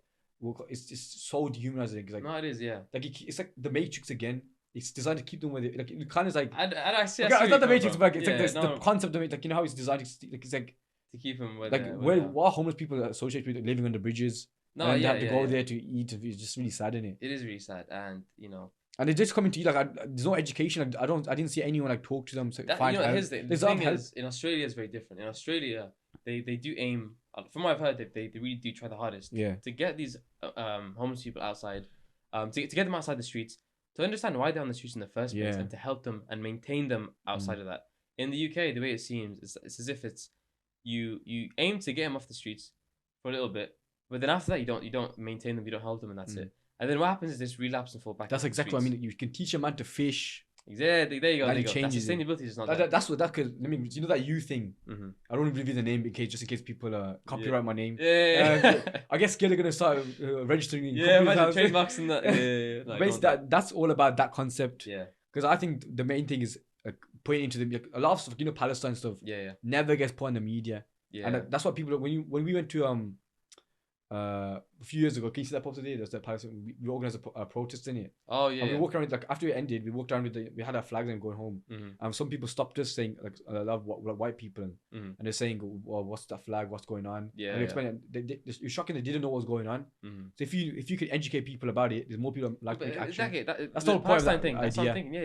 Speaker 1: it's just so dehumanizing. Like,
Speaker 2: no, it is, yeah.
Speaker 1: Like it's like the Matrix again. It's designed to keep them with it. Like it kind of like.
Speaker 2: I see.
Speaker 1: It's not the Matrix, but it's like the concept of it. Like how it's designed to like it's like
Speaker 2: to keep them with
Speaker 1: what homeless people are associated with living under bridges. No, and they have to go there to eat. It's just really sad, isn't it?
Speaker 2: It is really sad, and
Speaker 1: And they just come into you like there's no education. I didn't see anyone like talk to them.
Speaker 2: Here's the thing is, in Australia is very different. In Australia, they do aim. From what I've heard, they really do try the hardest. To get these homeless people outside, to get them outside the streets, to understand why they're on the streets in the first place, and to help them and maintain them outside of that. In the UK, the way it seems, it's as if it's you aim to get them off the streets for a little bit, but then after that you don't maintain them, you don't help them, and that's it. And then what happens is this relapse and fall back.
Speaker 1: That's exactly what I mean. You can teach a man to fish,
Speaker 2: Exactly. There you go.
Speaker 1: That
Speaker 2: There you go. That
Speaker 1: changes it.
Speaker 2: sustainability is not there.
Speaker 1: That's what that could. I mean, you know that you thing.
Speaker 2: Mm-hmm.
Speaker 1: I don't reveal the name just in case people copyright my name.
Speaker 2: Yeah.
Speaker 1: I guess they're gonna start registering.
Speaker 2: Yeah, imagine trademarks and that. Yeah. Like,
Speaker 1: basically, that's all about that concept.
Speaker 2: Yeah.
Speaker 1: Because I think the main thing is putting into the a lot of stuff. You know, Palestine stuff.
Speaker 2: Yeah.
Speaker 1: Never gets put in the media.
Speaker 2: Yeah.
Speaker 1: And that's what people when we went to a few years ago, can you see that post today? There's the Palestine. We organized a protest in it.
Speaker 2: Oh yeah.
Speaker 1: And we walked around like after it ended. We walked around we had our flags and going home. And some people stopped us saying like a lot of white people and they're saying, well, what's that flag? What's going on?
Speaker 2: Yeah.
Speaker 1: And they explained it. It's shocking they didn't know what was going on. So if you could educate people about it, there's more people like to take action.
Speaker 2: Exactly.
Speaker 1: That's the whole point of that
Speaker 2: thing. That's what I'm
Speaker 1: idea.
Speaker 2: thinking.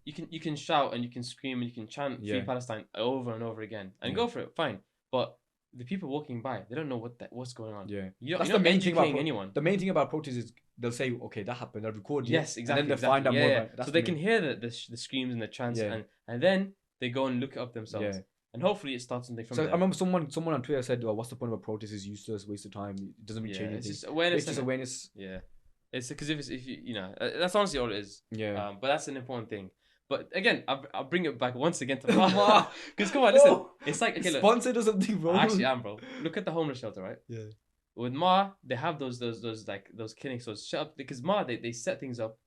Speaker 2: Yeah. You can shout and you can scream and you can chant Free Palestine over and over again and go for it. Fine, but the people walking by, they don't know what's going on.
Speaker 1: Yeah, that's the main thing about anyone. The main thing about protests is they'll say, okay, that happened. They'll record it.
Speaker 2: Yes, exactly.
Speaker 1: And then they'll find out more about it.
Speaker 2: So they can hear the screams and the chants, and then they go and look it up themselves. And hopefully it starts something from there.
Speaker 1: I remember someone on Twitter said, "What's the point of a protest? It's useless, waste of time. It doesn't really change anything.
Speaker 2: It's just awareness.
Speaker 1: It's just awareness."
Speaker 2: Yeah, it's because if you know that's honestly all it is.
Speaker 1: Yeah.
Speaker 2: But that's an important thing. But again, I'll bring it back once again to Ma. Because come on, listen. It's like, okay, look.
Speaker 1: Sponsored or something, bro.
Speaker 2: I actually am, bro. Look at the homeless shelter, right?
Speaker 1: Yeah.
Speaker 2: With Ma, they have those clinics, those shut up, because Ma, they set things up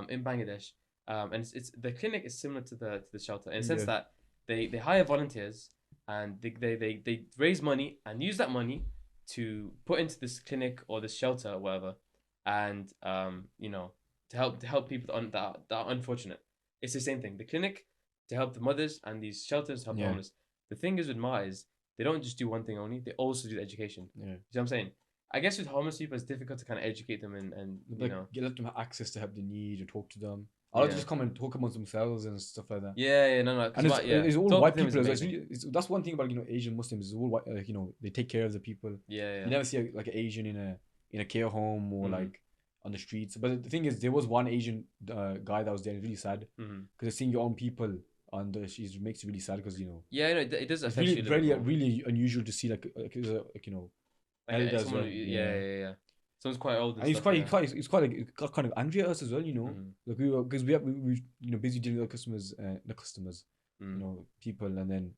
Speaker 2: in Bangladesh. And it's the clinic is similar to the shelter in the sense that they hire volunteers and they raise money and use that money to put into this clinic or this shelter or whatever, and you know, to help people that are unfortunate. It's the same thing. The clinic to help the mothers and these shelters to help the homeless. The thing is with Ma is they don't just do one thing only. They also do the education. Yeah. You know what I'm saying? I guess with homeless people, it's difficult to kind of educate them and you know.
Speaker 1: Let them have access to help they need or talk to them. Or just come and talk amongst themselves and stuff like that.
Speaker 2: No.
Speaker 1: And it's all white people. That's one thing about, you know, Asian Muslims. It's all white, you know, they take care of the people.
Speaker 2: Yeah.
Speaker 1: You never see like an Asian in a care home or like on the streets. But the thing is, there was one Asian guy that was there. Really sad because seeing your own people on the streets makes you really sad because, you know.
Speaker 2: Yeah, it does affect
Speaker 1: you.
Speaker 2: It's
Speaker 1: really unusual to see like you know, elders.
Speaker 2: Someone, yeah. Someone's quite old.
Speaker 1: And he's got kind of angry at us as well, you know. Like because we you know, busy dealing with the customers, you know, people, and then,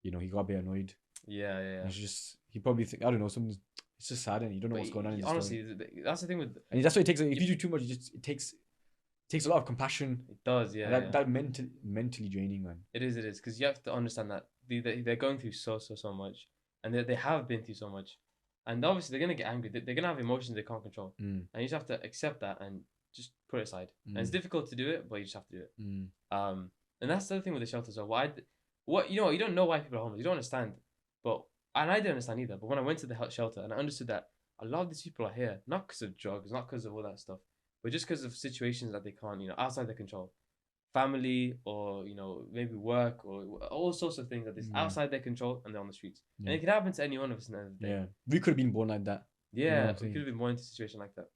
Speaker 1: you know, he got a bit annoyed.
Speaker 2: Yeah.
Speaker 1: It's just he probably think, I don't know, something. It's just sad, and you don't know what's going on.
Speaker 2: Honestly, that's the thing with.
Speaker 1: And that's what it takes. If you do too much, it takes a lot of compassion.
Speaker 2: It does, yeah.
Speaker 1: That mentally draining, man.
Speaker 2: It is, because you have to understand that they're going through so much, and they have been through so much, and obviously they're gonna get angry. They're gonna have emotions they can't control, and you just have to accept that and just put it aside. And it's difficult to do it, but you just have to do it. And that's the other thing with the shelters. So what you know, you don't know why people are homeless. You don't understand, and I didn't understand either. But when I went to the shelter and I understood that a lot of these people are here not because of drugs, not because of all that stuff, but just because of situations that they can't, you know, outside their control, family, or, you know, maybe work, or all sorts of things that is outside their control, and they're on the streets. And it could happen to any one of us in the end of the day. Yeah, we could have been born like that. Yeah, you know, we could have been born into a situation like that.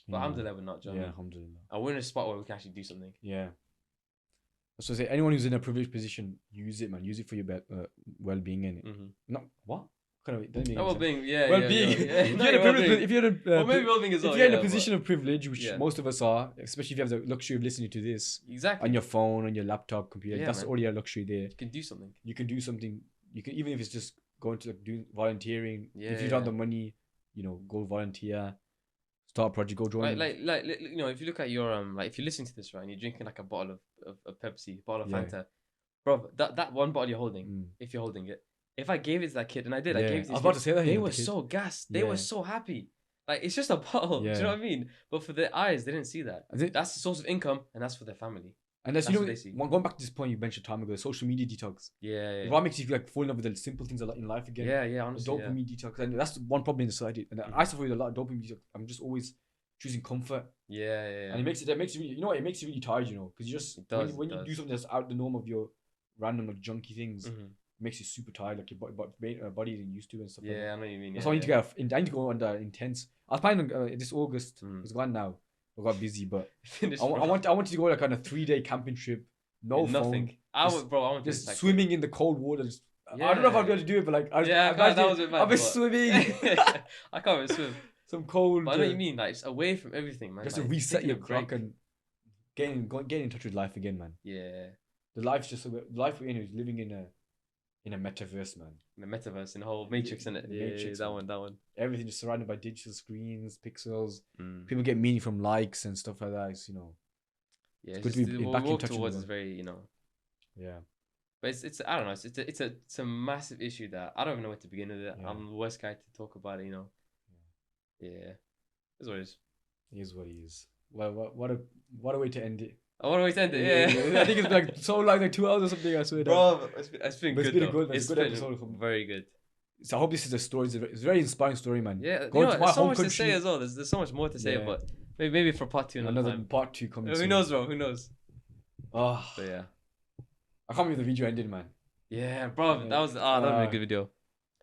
Speaker 2: But alhamdulillah, we're not.
Speaker 1: Yeah, alhamdulillah.
Speaker 2: And we're in a spot where we can actually do something.
Speaker 1: Yeah. So say anyone who's in a privileged position, use it, man. Use it for your well-being, in it. No, what? Kind of
Speaker 2: well-being,
Speaker 1: well-being. If you're in a position of privilege, which most of us are, especially if you have the luxury of listening to this on your phone, on your laptop, computer, that's already a luxury there.
Speaker 2: You can do something.
Speaker 1: You can, even if it's just going to like doing volunteering. If you don't have the money, you know, go volunteer. Start a project, go join.
Speaker 2: Like you know, if you look at your like, if you're listening to this, right, and you're drinking like a bottle of Pepsi, bottle of Fanta, bro, that one bottle you're holding, if you're holding it, if I gave it to that kid, and I did, I gave it to
Speaker 1: I was about to say that.
Speaker 2: They were so gassed. They were so happy. Like, it's just a bottle. Do you know what I mean? But for their eyes, they didn't see that. That's the source of income, and that's for their family.
Speaker 1: And that's, you know, going back to this point you mentioned time ago, social media detox. What makes you feel like falling in love with the simple things in life again?
Speaker 2: Yeah, honestly.
Speaker 1: Dopamine detox. And that's one problem in the society. And I suffer with a lot of dopamine detox. I'm just always choosing comfort.
Speaker 2: And
Speaker 1: it makes you really, you know what, it makes you really tired, you know, because you just when you do something that's out the norm of your random like junky things, it makes you super tired, like your body isn't used to and stuff.
Speaker 2: I know what you mean.
Speaker 1: That's why I need to go under intense. I was planning this August. It's gone now. I got busy, but I wanted to go like on a 3-day camping trip. Nothing.
Speaker 2: I want
Speaker 1: just swimming in the cold water. I don't know if I'll be able to do it, but like I've been swimming.
Speaker 2: I can't even swim.
Speaker 1: Some cold.
Speaker 2: But I know what you mean, like, it's away from everything, man.
Speaker 1: Just to reset your clock and getting in touch with life again, man.
Speaker 2: Yeah.
Speaker 1: The life we're in is living in a metaverse, man.
Speaker 2: The metaverse, in the whole Matrix, in it. Yeah,
Speaker 1: Matrix,
Speaker 2: that one.
Speaker 1: Everything is surrounded by digital screens, pixels. People get meaning from likes and stuff like that. It's, you know.
Speaker 2: Yeah,
Speaker 1: it's good to be back in touch
Speaker 2: towards
Speaker 1: with
Speaker 2: is very, you know.
Speaker 1: Yeah.
Speaker 2: But it's I don't know. It's a massive issue that I don't even know where to begin with it.
Speaker 1: Yeah.
Speaker 2: I'm the worst guy to talk about it, you know. Yeah. That's what it is.
Speaker 1: It is what it is. Well, what a way to end it.
Speaker 2: Oh, what a way to end it, yeah.
Speaker 1: I think it's like so long, like 2 hours or something, I swear.
Speaker 2: Bro, it's been good.
Speaker 1: It's a good episode.
Speaker 2: Very good.
Speaker 1: So I hope this is a story. It's a very inspiring story, man.
Speaker 2: Yeah, there's so much to say as well. There's so much more to say, but maybe for part 2 another time.
Speaker 1: Part 2 coming soon.
Speaker 2: Who knows, bro? Who knows?
Speaker 1: Oh.
Speaker 2: But yeah.
Speaker 1: I can't believe the video ended, man.
Speaker 2: Yeah, bro. That was a good video.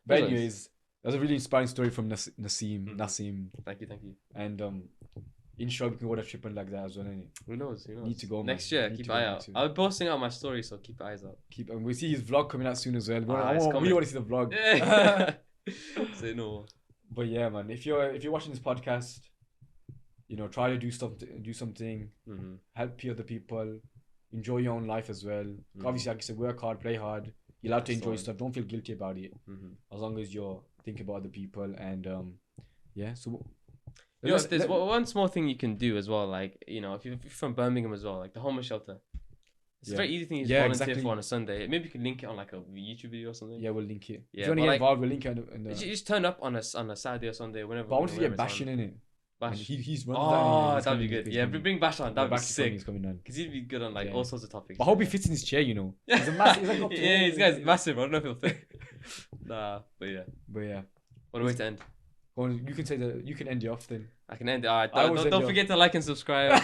Speaker 1: But anyways, that was a really inspiring story from Nacim.
Speaker 2: Thank you.
Speaker 1: And inshallah we can go to trip and like that as well, innit?
Speaker 2: Who knows?
Speaker 1: Need to go, man.
Speaker 2: Next year, keep an eye out. I'll be posting out my story, so keep eyes out.
Speaker 1: And we see his vlog coming out soon as well. I really want to see the vlog.
Speaker 2: Yeah. Say no more.
Speaker 1: But yeah, man, if you're watching this podcast, you know, try to do something, help other people, enjoy your own life as well. Obviously, like I said, work hard, play hard. You're allowed to enjoy stuff. Don't feel guilty about it. As long as you're thinking about other people and yeah. So
Speaker 2: you know, there's one small thing you can do as well. Like, you know, if you're from Birmingham as well, like the homeless shelter. It's a very easy thing to volunteer for on a Sunday. Maybe you can link it on like a YouTube video or something.
Speaker 1: Yeah, we'll link it.
Speaker 2: Yeah,
Speaker 1: if you want to get involved, we'll link it.
Speaker 2: You just turn up on a Saturday or Sunday, whenever.
Speaker 1: But I want to get Bash in it.
Speaker 2: Bash.
Speaker 1: He's
Speaker 2: that'd be good. Yeah, bring Bash on. That'd be sick.
Speaker 1: He's coming on.
Speaker 2: Because he'd be good on like all sorts of topics.
Speaker 1: But I hope he fits in his chair, you know. He's a massive. He's like
Speaker 2: this guy's massive. I don't know if he'll fit. Nah, but yeah. What a way to end.
Speaker 1: You can say that. You can end it off then.
Speaker 2: I can end it. Alright, don't forget to like and subscribe.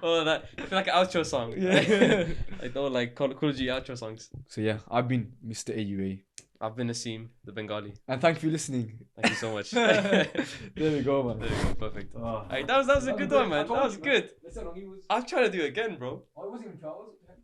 Speaker 2: Oh, that I feel like an outro song.
Speaker 1: Yeah.
Speaker 2: Like all like Call of Duty outro songs.
Speaker 1: So yeah, I've been Mr. AUA.
Speaker 2: I've been Nacim, the Bengali.
Speaker 1: And thank you for listening.
Speaker 2: Thank you so much.
Speaker 1: There we go, man.
Speaker 2: There we go, perfect. Alright, that was a good one, man. That was good. I'm trying to do it again, bro.
Speaker 1: Oh, it wasn't even 12.